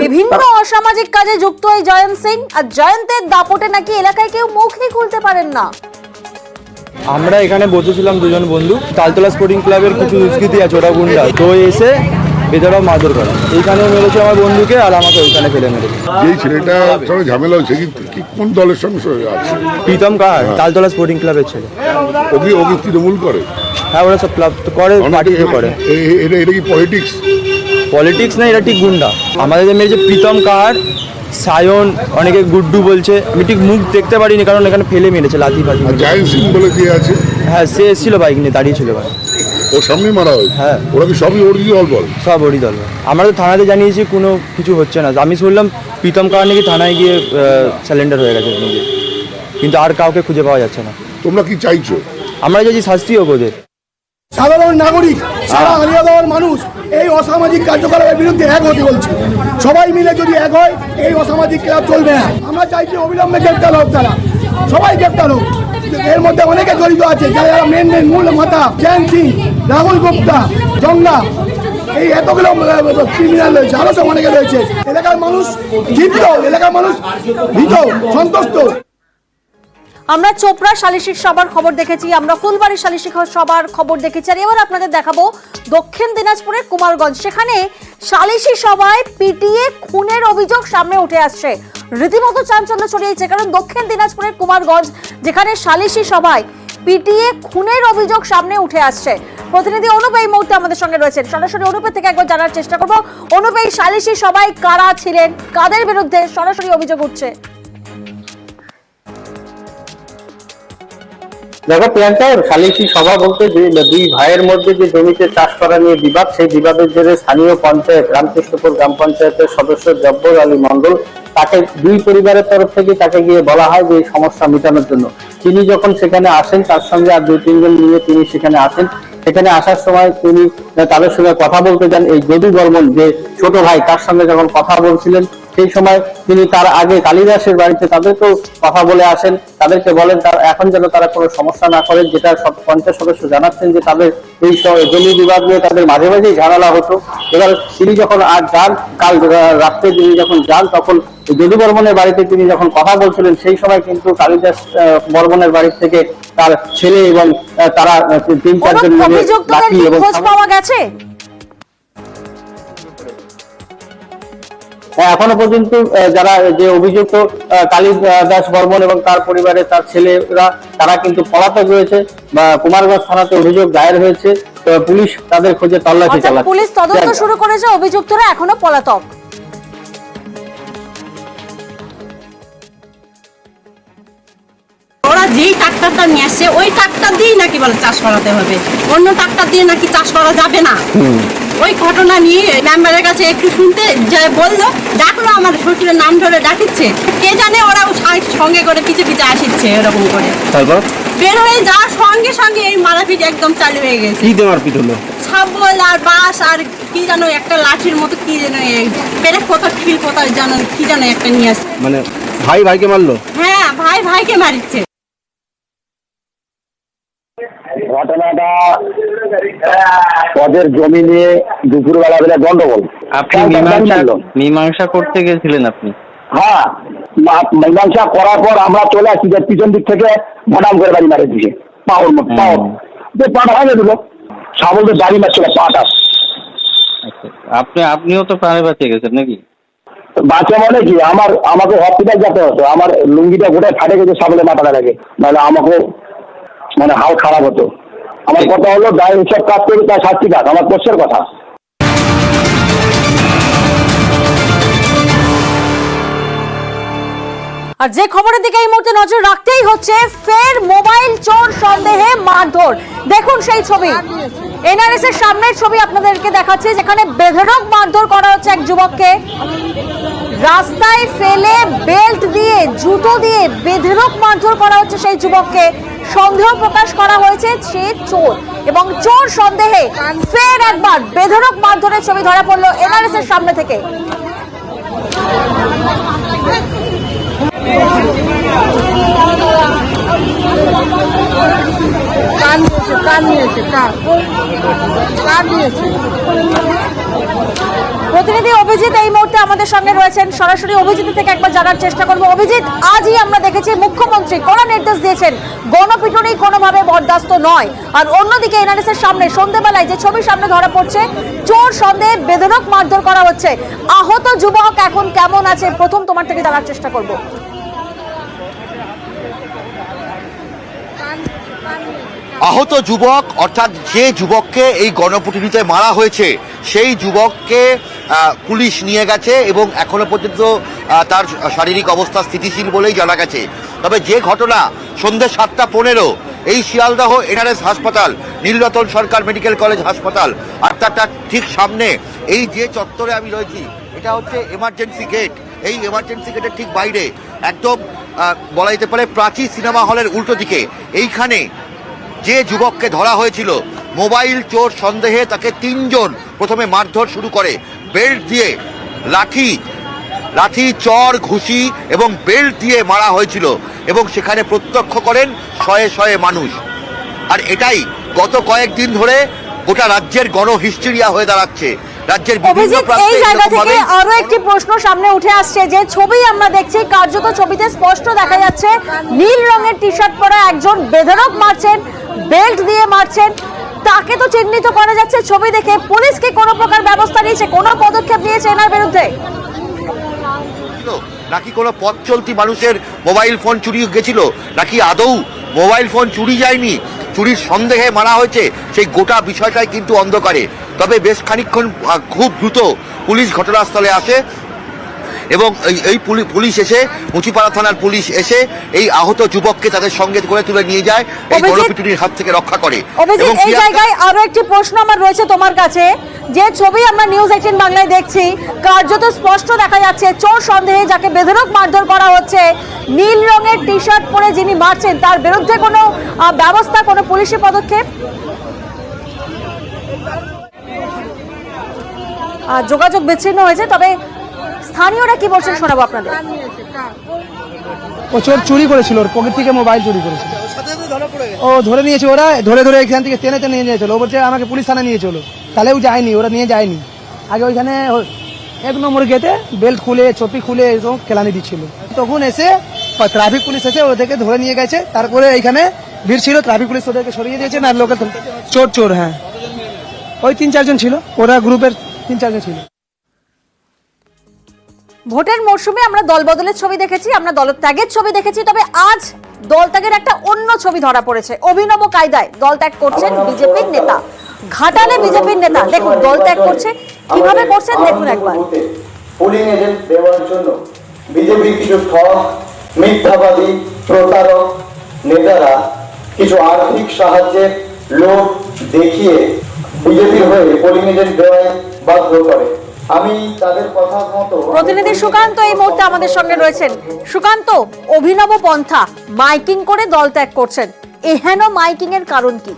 Speaker 2: বিভিন্ন অসামাজিক কাজে যুক্ত এই জয়ন্ত সিং। আর জয়ন্তের দাপটে নাকি এলাকায় কেউ মুখই খুলতে পারেন না।
Speaker 15: আমরা এখানে বসেছিলাম দুজন বন্ধু, তালতলা স্পোর্টিং ক্লাবের কিছু দুষ্কৃতী আছে, ওরা গুন্ডা, তো এসে বেদরাও মারধর করে, এইখানেও মেরেছে আমার বন্ধুকে আর আমাকে ওইখানে ফেলে মেরেছে।
Speaker 11: যেই ছেলেটা সঙ্গে ঝামেলা হয়েছে কি কোন দলের সঙ্গে আছে?
Speaker 15: প্রীতম কাহার, তালতলা স্পোর্টিং ক্লাবের ছেলে।
Speaker 11: ওকে তৃণমূল করে?
Speaker 15: হ্যাঁ, ওরা সব ক্লাব করে, পার্টি করে।
Speaker 11: এটা কি পলিটিক্স?
Speaker 15: পলিটিক্স না, এটা ঠিক গুন্ডা। আমাদের যে মেরেছে প্রীতম কাহার, সায়ন, অনেকে গুড্ডু বলছে, আমি ঠিক মুখ দেখতে পারিনি কারণ এখানে ফেলে মেরেছে লাথি ফাতি।
Speaker 11: জায়েন্ট সিং বলে কে আছে?
Speaker 15: হ্যাঁ, সে এসেছিল বাইক নিয়ে, দাঁড়িয়ে ছিল ভাই।
Speaker 11: ওর সামনে মারা হয়েছে?
Speaker 15: হ্যাঁ।
Speaker 11: ওরা কি সবই ওরই দল বল?
Speaker 15: সব ওরই দল। আমরা তো থানাতে জানিয়েছি, কোনো কিছু হচ্ছে না। আমি শুনলাম প্রীতম কাহার নাকি থানায় গিয়ে স্যালেন্ডার হয়ে গেছে নিজে, কিন্তু আর কাউকে খুঁজে পাওয়া যাচ্ছে না।
Speaker 11: তোমরা কি চাইছো?
Speaker 15: আমরা চাইছি শাস্তি হোক ওদের।
Speaker 22: সাধারণ নাগরিক, সারা আলিয়াদহের মানুষ এই অসামাজিক কার্যকলাপের বিরুদ্ধে এক হতে বলছে। সবাই মিলে যদি এক হয় এই অসামাজিক ক্লাব চলবে না। আমরা চাইছি অবিলম্বে গ্রেপ্তার হোক তারা, সবাই গ্রেপ্তার হোক। এর মধ্যে অনেকে জড়িত আছে, যারা মূল মাথা জায়েন্ট সিং, রাহুল গুপ্তা, জঙ্গা, এই এতগুলো ক্রিমিনাল রয়েছে, আরো সব অনেকে রয়েছে। এলাকার মানুষ ক্ষিপ্ত, এলাকার মানুষ ভীত, সন্তুষ্ট।
Speaker 2: আমরা চোপড়া সালিশি সভার খবর দেখেছি, আমরা ফুলবাড়ি সালিশি সভার খবর দেখেছি, আর এবার আপনাদের দেখাবো দক্ষিণ দিনাজপুরের কুমারগঞ্জ। সেখানে সালিশি সভায় পিটিয়ে খুনের অভিযোগ সামনে উঠে আসছে। রীতিমতো চাঞ্চল্য ছড়িয়েছে, কারণ দক্ষিণ দিনাজপুরের কুমারগঞ্জ, যেখানে সালিশি সভায় পিটিয়ে খুনের অভিযোগ সামনে উঠে আসছে। প্রতিনিধি অনুপ এই মুহূর্তে আমাদের সঙ্গে রয়েছেন, সরাসরি অনুপের থেকে একবার জানার চেষ্টা করবো। অনুপ, এই সালিশি সভায় কারা ছিলেন, কাদের বিরুদ্ধে সরাসরি অভিযোগ উঠছে?
Speaker 23: দেখো প্রিয়াঙ্কা, সালিশি সভা বলতে যে দুই ভাইয়ের মধ্যে যে জমিতে চাষ করা নিয়ে বিবাদ, সেই বিবাদের জেরে স্থানীয় পঞ্চায়েত রামকৃষ্ণপুর গ্রাম পঞ্চায়েতের সদস্য জব্বর আলী মন্ডল, তাকে দুই পরিবারের তরফ থেকে তাকে গিয়ে বলা হয় যে এই সমস্যা মেটানোর জন্য। তিনি যখন সেখানে আসেন, তার সঙ্গে আর দুই তিনজন নিয়ে তিনি সেখানে আসেন। সেখানে আসার সময় তিনি তাদের সঙ্গে কথা বলতে যান। এই যদু বর্মন যে ছোট ভাই, তার সঙ্গে যখন কথা বলছিলেন, সেই সময় তিনি তার আগে কালিদাসের বাড়িতে তাদেরকেও কথা বলে আসেন। তাদেরকে বলেন তার এখন যেন তারা কোনো সমস্যা না করেন, যেটা সব পঞ্চায়েত সদস্য জানাচ্ছেন যে তাদের এই জমি বিবাদ নিয়ে তাদের মাঝে মাঝেই ঝামেলা হতো। এবার তিনি যখন আজ যান, কাল রাত্রে তিনি যখন যান, তখন যদু বর্মনের বাড়িতে তিনি যখন কথা বলছিলেন, সেই সময় কিন্তু কালিদাস বর্মনের বাড়ি থেকে তার ছেলে এবং তারা তিন চারজন মিলে লাঠি এবং
Speaker 2: পাওয়া গেছে।
Speaker 23: এখনো পর্যন্ত যারা যে অভিযুক্ত কালিদাস বর্মন এবং তার পরিবারের তার ছেলেরা, তারা কিন্তু পলাতক রয়েছে বা কুমারগঞ্জ থানাতে অভিযোগ দায়ের হয়েছে। পুলিশ তাদের খোঁজে তল্লাশি চালাচ্ছে।
Speaker 2: পুলিশ তদন্ত শুরু করেছে, অভিযুক্তরা এখনো পলাতক।
Speaker 24: ওরা যেই ট্রাক্টরটা নিয়ে আসছে ওই ট্রাক্টর দিয়ে নাকি বলে চাষ করাতে হবে, অন্য ট্রাক্টর দিয়ে নাকি চাষ করা যাবে না। ওই ঘটনা নিয়ে মেম্বারের কাছে একটু শুনতে যা বললো, ডাকলো, আমার শ্বশুরের নাম ধরে ডাকিচ্ছে, কে জানে ওরা সঙ্গে করে পিছে পিছে আসিচ্ছে এরকম করে।
Speaker 15: তারপর
Speaker 24: বের হয়ে যাওয়ার সঙ্গে সঙ্গে এই মারাপিট একদম চালু হয়ে গেছে।
Speaker 15: কি দিয়ে মারপিট হলো?
Speaker 24: শাবল আর বাঁশ আর কি যেন একটা লাঠির মতো কি যেন পেরেক পোতা খিল পোতা যেন কি যেন একটা নিয়ে আসছে।
Speaker 15: মানে ভাই ভাইকে মারলো?
Speaker 24: হ্যাঁ, ভাই ভাইকে মারিচ্ছে।
Speaker 21: ঘটনাটা পদের জমি নিয়ে দুপুরবেলা বেলা গন্ডগোল।
Speaker 15: আপনি মীমাংসা করতে গেছিলেন আপনি?
Speaker 21: হ্যাঁ, মীমাংসা করার পর আমরা চলে আসছি, যে পিছন দিক থেকে ভটাম করে বাড়ি মারে দিয়েছে, পাওয়ার মতো পাওয়ার যে পাটা ভাঙে দিল, সাবলদের বাড়ি মারছিল পাটা।
Speaker 15: আপনিও তো প্রাণে বাঁচিয়ে গেছেন নাকি?
Speaker 21: বাঁচা মানে কি, আমাকে হসপিটাল যেতে হতো, আমার লুঙ্গিটা গোটায় ফাটে গেছে সাবলে মাথাটা লাগে, নাহলে আমাকে মানে হাল খারাপ হতো। আমার কথা হলো গায়ে হিসাব কাজ করি তার শাস্তি কাজ, আমার পোষ্যের কথা।
Speaker 2: আর যে খবরের দিকে এই মুহূর্তে নজর রাখতেই হচ্ছে, ফের মোবাইল চোর সন্দেহে মারধর। দেখুন সেই ছবি, এনআরএস এর সামনের ছবি আপনাদেরকে দেখাচ্ছি, যেখানে বেধড়ক মারধর করা হচ্ছে এক যুবককে। রাস্তায় ফেলে বেল্ট দিয়ে, জুতো দিয়ে বেধড়ক মারধর করা হচ্ছে সেই যুবককে। সন্দেহ প্রকাশ করা হয়েছে সে চোর, এবং চোর সন্দেহে ফের একবার বেধড়ক মারধরের ছবি ধরা পড়লো এনআরএস এর সামনে থেকে। প্রতিনিধি অভিজিৎ এই মুহূর্তে আমাদের সঙ্গে রয়েছেন, সরাসরি অভিজিৎ থেকে একবার জানার চেষ্টা করবো। অভিজিৎ, আজই আমরা দেখেছি মুখ্যমন্ত্রী কড়া নির্দেশ দিয়েছেন, গণপিটুনি কোনোভাবে বরদাস্ত নয়। আর অন্যদিকে এনআরএস এর সামনে সন্ধ্যেবেলায় যে ছবি সামনে ধরা পড়ছে, চোর সন্দেহে বেধড়ক মারধর করা হচ্ছে। আহত যুবক এখন কেমন আছে, প্রথম তোমার থেকে জানার চেষ্টা করবো।
Speaker 4: আহত যুবক, অর্থাৎ যে যুবককে এই গণপিটুনিতে মারা হয়েছে, সেই যুবককে পুলিশ নিয়ে গেছে এবং এখনো পর্যন্ত তার শারীরিক অবস্থা স্থিতিশীল বলেই জানা গেছে। তবে যে ঘটনা সন্ধ্যে 7:15 এই শিয়ালদহ এনআরএস হাসপাতাল, নীলরতন সরকার মেডিকেল কলেজ হাসপাতাল, আর তার ঠিক সামনে এই যে চত্বরে আমি রয়েছি, এটা হচ্ছে এমার্জেন্সি গেট। এই এমার্জেন্সি গেটের ঠিক বাইরে একদম বলা যেতে পারে প্রাচী সিনেমা হলের উল্টো দিকে এইখানে যে যুবককে ধরা হয়েছিল মোবাইল চোর সন্দেহে, তাকে 3 জন প্রথমে মারধর শুরু করে। বেল্ট দিয়ে, লাঠি, চর, ঘুষি এবং বেল্ট দিয়ে মারা হয়েছিল, এবং সেখানে প্রত্যক্ষ করেন শয়ে শয়ে মানুষ। আর এটাই গত কয়েকদিন ধরে গোটা রাজ্যের গণহিস্টেরিয়া হয়ে দাঁড়াচ্ছে। রাজ্যের বিভিন্ন প্রান্তে
Speaker 2: এই জায়গা থেকে আরো একটি প্রশ্ন সামনে উঠে আসছে, যে ছবি আমরা দেখছি, কার্যত ছবিতে স্পষ্ট দেখা যাচ্ছে নীল রঙের টি শার্ট পরা একজন বেধড়ক মারছেন, বেল্ট দিয়ে মারছেন। তাকে তো চিহ্নিত করা যাচ্ছে ছবি দেখে। পুলিশ কি কোনো প্রকার ব্যবস্থা নিয়েছে, কোনো পদক্ষেপ নিয়েছে এনার বিরুদ্ধে?
Speaker 4: নাকি কোনো পথ চলতি মানুষের মোবাইল ফোন চুরি গেছিল, নাকি আদৌ মোবাইল ফোন চুরি যায়নি, চুরির সন্দেহে মারা হয়েছে, সেই গোটা বিষয়টাই কিন্তু অন্ধকারে। তবে বেশ খানিকক্ষণ খুব দ্রুত পুলিশ ঘটনাস্থলে আসে এবং এই পুলিশ এসে, মুচিপাড়া থানার পুলিশ এসে এই আহত যুবককে তাদের সঙ্গে করে তুলে নিয়ে যায়, এই গণপিটুনির হাত থেকে রক্ষা করে।
Speaker 2: এবং এই জায়গায় আরো একটি প্রশ্ন আমার রয়েছে তোমার কাছে, যে ছবি আমরা নিউজ 18 বাংলায় দেখছি, কার্যত স্পষ্ট দেখা যাচ্ছে চোর সন্দেহে যাকে বেধড়ক মারধর করা হচ্ছে, নীল রঙের টি শার্ট পরে যিনি মারছেন, তার বিরুদ্ধে কোনো ব্যবস্থা, কোনো পুলিশি পদক্ষেপ? যোগাযোগ বিচ্ছিন্ন হয়েছে, তবে স্থানীয়রা কি বলছেন শোনাবো আপনাদের।
Speaker 5: ও চোর চুরি করেছিল, ওর পকেট থেকে মোবাইল চুরি করেছিল, ও ধরে নিয়েছে, ওরা ধরে এখান থেকে টেনে নিয়ে নিয়েছিল। ও বলছে আমাকে পুলিশ থানা নিয়ে চলো, তাহলেও যায়নি, ওরা নিয়ে যায়নি। আগে ওইখানে 1 নম্বর গেটে বেল্ট খুলে, চপি খুলে এরকম কেলানি দিচ্ছিল। তখন এসে ট্রাফিক পুলিশ এসে ওদেরকে ধরে নিয়ে গেছে। তারপরে এইখানে ভিড় ছিল, ট্রাফিক পুলিশ ওদেরকে সরিয়ে দিয়েছে। না লোকের চোর, হ্যাঁ, ওই 3-4 জন ছিল, ওরা গ্রুপের 3-4 জন ছিল।
Speaker 2: ভোটের মরশুমে আমরা দল বদলের ছবি দেখেছি, আমরা দলত্যাগের ছবি দেখেছি, তবে আজ দলত্যাগের একটা অন্য ছবি ধরা পড়েছে। অভিনব কায়দায় দলত্যাগ করছেন বিজেপির নেতা, ঘাটালে বিজেপির নেতা। দেখুন দলত্যাগ করছে, কিভাবে করছেন দেখুন একবার।
Speaker 7: পোলিং এজেন্ট দেওয়ার জন্য বিজেপির কিছু ঠক, মিথ্যাবাদী, প্রতারক নেতারা কিছু আর্থিক সাহায্যের লোভ দেখিয়ে বিজেপির হয়ে পোলিং এজেন্ট দেওয়ায় বাধ্য করে। আমি তাদের কথা মতো
Speaker 2: প্রতিনিধি সুকান্ত এই মুহূর্তে আমাদের সঙ্গে রয়েছেন। সুকান্ত, অভিনব পন্থা, মাইকিং করে দল ত্যাগ করছেন, এহেন মাইকিং এর কারণ কি?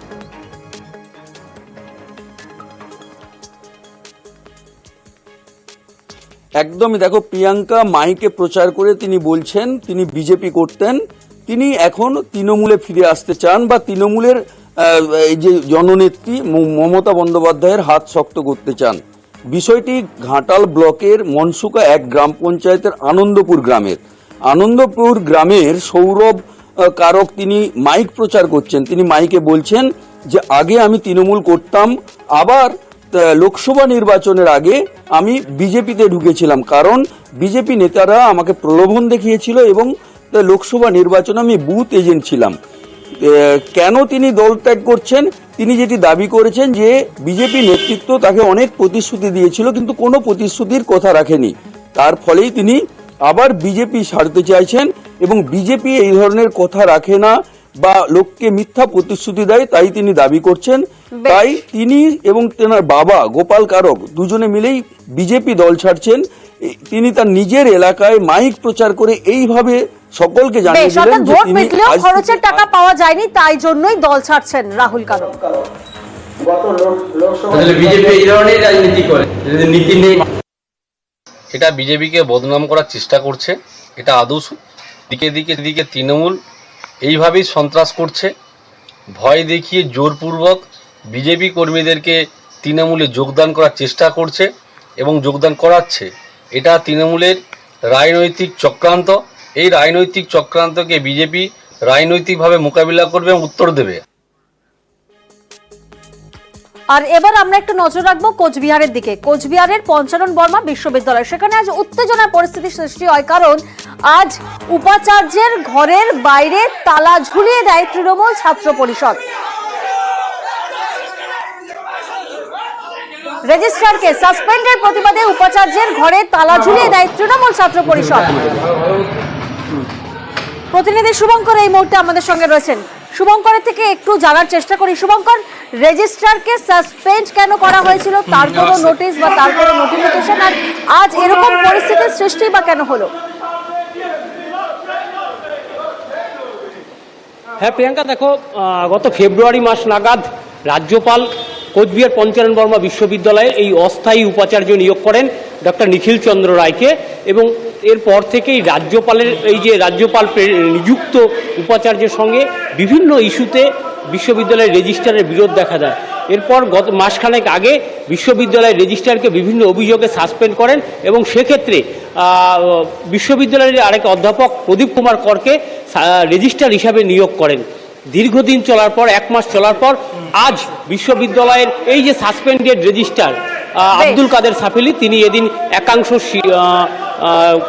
Speaker 6: একদমই, দেখো, প্রিয়াঙ্কা মাইকে প্রচার করে তিনি বলছেন তিনি বিজেপি করতেন, তিনি এখন তৃণমূলে ফিরে আসতে চান বা তৃণমূলের এই যে জননেত্রী মমতা বন্দ্যোপাধ্যায়ের হাত শক্ত করতে চান। বিষয়টি ঘাটাল ব্লকের মনসুকা 1 গ্রাম পঞ্চায়েতের আনন্দপুর গ্রামের সৌরভ কারক তিনি মাইক প্রচার করছেন। তিনি মাইকে বলছেন যে আগে আমি তৃণমূল করতাম, আবার লোকসভা নির্বাচনের আগে আমি বিজেপিতে ঢুকেছিলাম, কারণ বিজেপি নেতারা আমাকে প্রলোভন দেখিয়েছিল এবং লোকসভা নির্বাচনে আমি বুথ এজেন্ট ছিলাম। কেন তিনি দল ত্যাগ করছেন? তিনি যেটি দাবি করেছেন যে বিজেপি নেতৃত্ব তাকে অনেক প্রতিশ্রুতি দিয়েছিল কিন্তু কোনো প্রতিশ্রুতির কথা রাখেনি, তার ফলেই তিনি আবার বিজেপি ছাড়তে চাইছেন এবং বিজেপি এই ধরনের কথা রাখে না বা লোককে মিথ্যা প্রতিশ্রুতি দেয়, তাই তিনি দাবি করছেন। তাই তিনি এবং তেনার বাবা গোপাল কারক দুজনে মিলেই বিজেপি দল ছাড়ছেন। তিনি তার নিজের এলাকায় মাইক প্রচার করে এইভাবে সকলকে জানিয়ে দিলেন যে তিনি
Speaker 2: খরচের টাকা পাওয়া যায়নি, তাই জন্যই দল ছাড়ছেন রাহুল কারক।
Speaker 8: বিজেপি এই ধরনের রাজনীতি করে, নীতি নেই। এটা বিজেপিকে বদনাম করার চেষ্টা করছে, এটা আদৌ দিকে দিকে তৃণমূল এইভাবেই সন্ত্রাস করছে, ভয় দেখিয়ে জোরপূর্বক বিজেপি কর্মীদেরকে তৃণমূলে যোগদান করার চেষ্টা করছে এবং যোগদান করাচ্ছে। এটা তৃণমূলের রাজনৈতিক চক্রান্ত। এই রাজনৈতিক চক্রান্তকে বিজেপি রাজনৈতিকভাবে মোকাবিলা করবে এবং উত্তর দেবে।
Speaker 2: আর এবার আমরা একটু নজর রাখবো কোচবিহারের দিকে। কোচবিহারের পঞ্চানন বর্মা বিশ্ববিদ্যালয়, সেখানে আজ উত্তেজনার পরিস্থিতি সৃষ্টি হয়, কারণ আজ উপাচার্যের ঘরের বাইরে তালা ঝুলিয়ে দেয় তৃণমূল ছাত্র পরিষদ। রেজিস্ট্রারকে সাসপেন্ডের প্রতিবাদে উপাচার্যের ঘরে তালা ঝুলিয়ে দেয় তৃণমূল ছাত্র পরিষদ। প্রতিনিধি শুভঙ্কর এই মুহূর্তে আমাদের সঙ্গে রয়েছেন। শুভঙ্করের থেকে একটু জানার চেষ্টা করি। শুভঙ্কর, রেজিস্ট্রারকে সাসপেন্ড কেন করা হয়েছিল, তার কোনো নোটিশ বা তার কোনো নোটিফিকেশন, আর আজ এরকম পরিস্থিতির সৃষ্টি বা কেন হলো?
Speaker 15: হ্যাঁ প্রিয়াঙ্কা, দেখো, গত ফেব্রুয়ারি মাস নাগাদ রাজ্যপাল কোচবিহার পঞ্চানন বর্মা বিশ্ববিদ্যালয়ে এই অস্থায়ী উপাচার্য নিয়োগ করেন ডক্টর নিখিল চন্দ্র রায়কে, এবং এরপর থেকেই রাজ্যপালের এই যে রাজ্যপাল নিযুক্ত উপাচার্যের সঙ্গে বিভিন্ন ইস্যুতে বিশ্ববিদ্যালয়ের রেজিস্ট্রারের বিরোধ দেখা যায়। এরপর গত মাসখানেক আগে বিশ্ববিদ্যালয়ের রেজিস্ট্রারকে বিভিন্ন অভিযোগে সাসপেন্ড করেন এবং সেক্ষেত্রে বিশ্ববিদ্যালয়ের আরেক অধ্যাপক প্রদীপ কুমার করকে রেজিস্ট্রার হিসাবে নিয়োগ করেন। দীর্ঘদিন চলার পর, 1 মাস চলার পর আজ বিশ্ববিদ্যালয়ের এই যে সাসপেন্ডেড রেজিস্ট্রার আব্দুল কাদের সাফেলি, তিনি এদিন একাংশ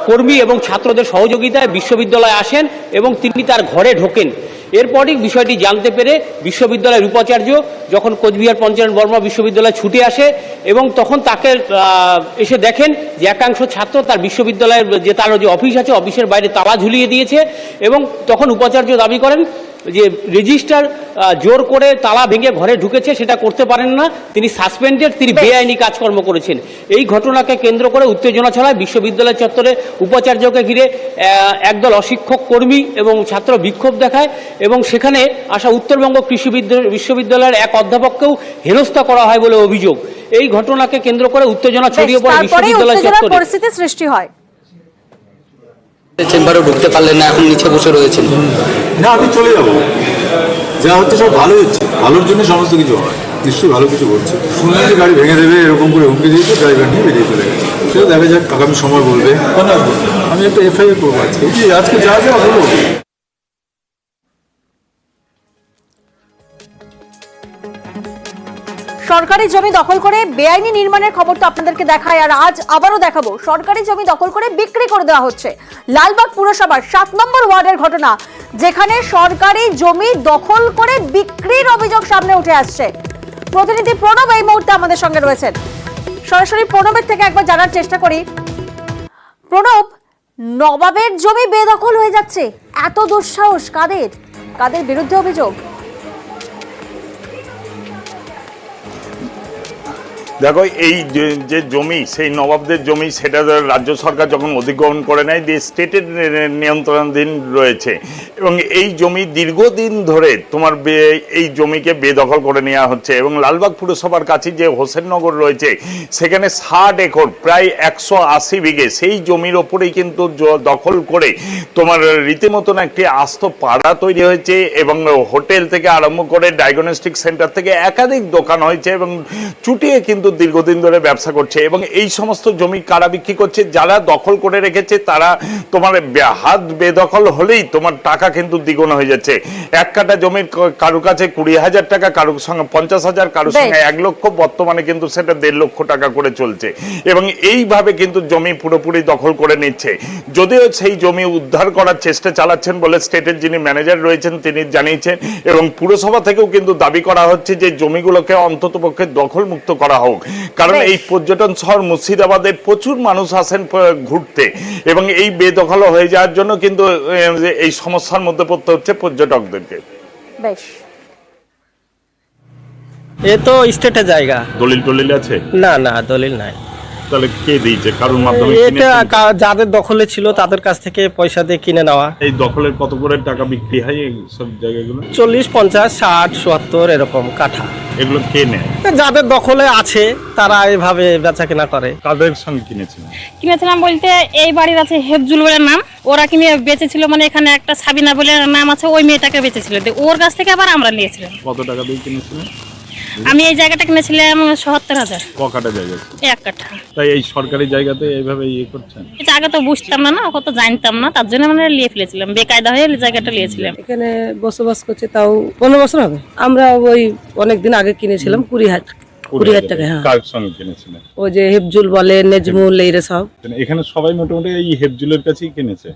Speaker 15: কর্মী এবং ছাত্রদের সহযোগিতায় বিশ্ববিদ্যালয়ে আসেন এবং তিনি তার ঘরে ঢোকেন। এরপরই বিষয়টি জানতে পেরে বিশ্ববিদ্যালয়ের উপাচার্য যখন কোচবিহার পঞ্চানন বর্মা বিশ্ববিদ্যালয়ে ছুটে আসে এবং তখন তাকে এসে দেখেন যে একাংশ ছাত্র তার বিশ্ববিদ্যালয়ের যে তার যে অফিস আছে অফিসের বাইরে তালা ঝুলিয়ে দিয়েছে, এবং তখন উপাচার্য দাবি করেন যে রেজিস্ট্রার জোর করে তালা ভেঙে ঘরে ঢুকেছে, সেটা করতে পারেন না, তিনি সাসপেন্ডেড, তিনি বেআইনি কাজকর্ম করেছেন। এই ঘটনাকে কেন্দ্র করে উত্তেজনা ছড়ায় বিশ্ববিদ্যালয় চত্বরে। উপাচার্যকে ঘিরে একদল অশিক্ষক কর্মী এবং ছাত্র বিক্ষোভ দেখায় এবং সেখানে আসা উত্তরবঙ্গ কৃষি বিশ্ববিদ্যালয়ের এক অধ্যাপককেও হেনস্থা করা হয় বলে অভিযোগ। এই ঘটনাকে কেন্দ্র করে উত্তেজনা ছড়িয়ে পড়ে বিশ্ববিদ্যালয় চত্বরে,
Speaker 2: পরিস্থিতি সৃষ্টি হয়।
Speaker 9: চেম্বারে ঢুকতে পারলেন না, এখন নিচে বসে রয়েছেন।
Speaker 11: না, আমি চলে যাবো, যা হচ্ছে সব ভালো হচ্ছে, ভালোর জন্য সমস্ত কিছু হয়, নিশ্চয়ই ভালো কিছু করছে। শুনলেন যে গাড়ি ভেঙে দেবে এরকম করে হুমকি দিয়েছে, ড্রাইভার নিয়ে বেরিয়ে চলে গেছে। সেটা দেখা যাক, আগামী সময় বলবে। আমি একটা এফআইআর করবো আজকে যা যা হলো।
Speaker 2: সরকারি জমি দখল করে বেআইনি নির্মাণের খবর তো আপনাদেরকে দেখায়, আর আজ আবারও দেখাবো। সরকারি জমি দখল করে বিক্রি করে দেওয়া হচ্ছে। লালবাগ পুরসভার 7 নম্বর ওয়ার্ডের ঘটনা, যেখানে সরকারি জমি দখল করে বিক্রির অভিযোগ সামনে উঠে আসছে। প্রতিনিধি প্রণব এই মুহূর্তে আমাদের সঙ্গে রয়েছেন। সরাসরি প্রণবের থেকে একবার জানার চেষ্টা করি। প্রণব, নবাবের জমি বেদখল হয়ে যাচ্ছে, এত দুঃসাহস কাদের? কাদের বিরুদ্ধে অভিযোগ?
Speaker 1: দেখো এই যে জমি, সেই নবাবদের জমি, সেটা রাজ্য সরকার যখন অধিগ্রহণ করে নেয়, দিয়ে স্টেটের নিয়ন্ত্রণাধীন রয়েছে এবং এই জমি দীর্ঘদিন ধরে তোমার এই জমিকে বেদখল করে নেওয়া হচ্ছে এবং লালবাগ পুরসভার কাছে যে হোসেননগর রয়েছে সেখানে 60 একর প্রায় 180 বিঘে সেই জমির ওপরেই কিন্তু দখল করে তোমার রীতিমতন একটি আস্ত পাড়া তৈরি হয়েছে এবং হোটেল থেকে আরম্ভ করে ডায়াগনস্টিক সেন্টার থেকে একাধিক দোকান হয়েছে এবং চুটিয়ে কিন্তু দীর্ঘদিন ধরে ব্যবসা করছে এবং এই সমস্ত জমি কারা বিক্রি করছে? যারা দখল করে রেখেছে তারা তোমার হাত বেদখল হলেই তোমার টাকা কিন্তু দ্বিগুণ হয়ে যাচ্ছে। 1 কাঠা জমির কারো কাছে 20,000 টাকা, কারোর সঙ্গে 50,000, কারোর সঙ্গে 1 লক্ষ, বর্তমানে কিন্তু সেটা 1.5 লক্ষ টাকা করে চলছে এবং এইভাবে কিন্তু জমি পুরোপুরি দখল করে নিচ্ছে। যদিও সেই জমি উদ্ধার করার চেষ্টা চালাচ্ছেন বলে স্টেটের যিনি ম্যানেজার রয়েছেন তিনি জানিয়েছেন এবং পুরসভা থেকেও কিন্তু দাবি করা হচ্ছে যে জমিগুলোকে অন্ততপক্ষে দখল মুক্ত করা হোক, কারণ এই পর্যটন শহর মুর্শিদাবাদে প্রচুর মানুষ আসেন ঘুরতে এবং এই বেদখল হয়ে যাওয়ার জন্য কিন্তু এই সমস্যার মধ্যে পড়তে হচ্ছে পর্যটকদেরকে।
Speaker 2: বেশ,
Speaker 23: এ তো স্টেটের জায়গা।
Speaker 1: দলিল টলিল আছে?
Speaker 23: না না, দলিল নাই।
Speaker 1: তাহলে কে দিয়েছে? কারোর মাধ্যমে?
Speaker 23: এটা যাদের দখলে ছিল তাদের কাছ থেকে পয়সা দিয়ে কিনে নেওয়া।
Speaker 1: এই দখলের কত করে টাকা বিক্রি হয় এই সব জায়গাগুলো?
Speaker 23: 40, 50, 60, 70 এরকম কাঠা।
Speaker 1: এগুলো কে নেয়?
Speaker 23: যাদের দখলে আছে তারা এইভাবে বেচা কেনা করে।
Speaker 1: কাদের সঙ্গে কিনেছিলেন?
Speaker 18: কিনেছিলাম বলতে এই বাড়ির আছে হেফজুল বলে নাম, ওরা কিনে বেচেছিল, মানে এখানে একটা সাবিনা বলে নাম আছে, ওই মেয়েটাকে বেচেছিল, ওর কাছ থেকে আবার আমরা নিয়েছিলাম।
Speaker 1: কত টাকা দিয়ে কিনেছিলেন?
Speaker 18: আমি এই জায়গাটা কিনেছিলাম 77,000।
Speaker 1: ক কাঠা জায়গা?
Speaker 18: 1 কাঠা।
Speaker 1: তাই এই সরকারি জায়গাতে এইভাবে ইয়ে করছেন?
Speaker 18: এটা আগে তো বুঝতাম না, কত জানতাম না, তার জন্য আমরা নিয়ে ফেলেছিলাম, বেকায়দা হয়ে জায়গাটা নিয়েছিলাম।
Speaker 10: এখানে বসবাস করছে তাও 15 বছর হবে। আমরা ওই অনেকদিন আগে কিনেছিলাম 20,000 টাকা। হ্যাঁ।
Speaker 1: কার সঙ্গে কিনেছিলেন?
Speaker 10: ওই যে হেফজুল বলে, নেজমুল, এইরা সব।
Speaker 1: এখানে সবাই মোটামুটি এই হেফজুলের কাছেই কিনেছে?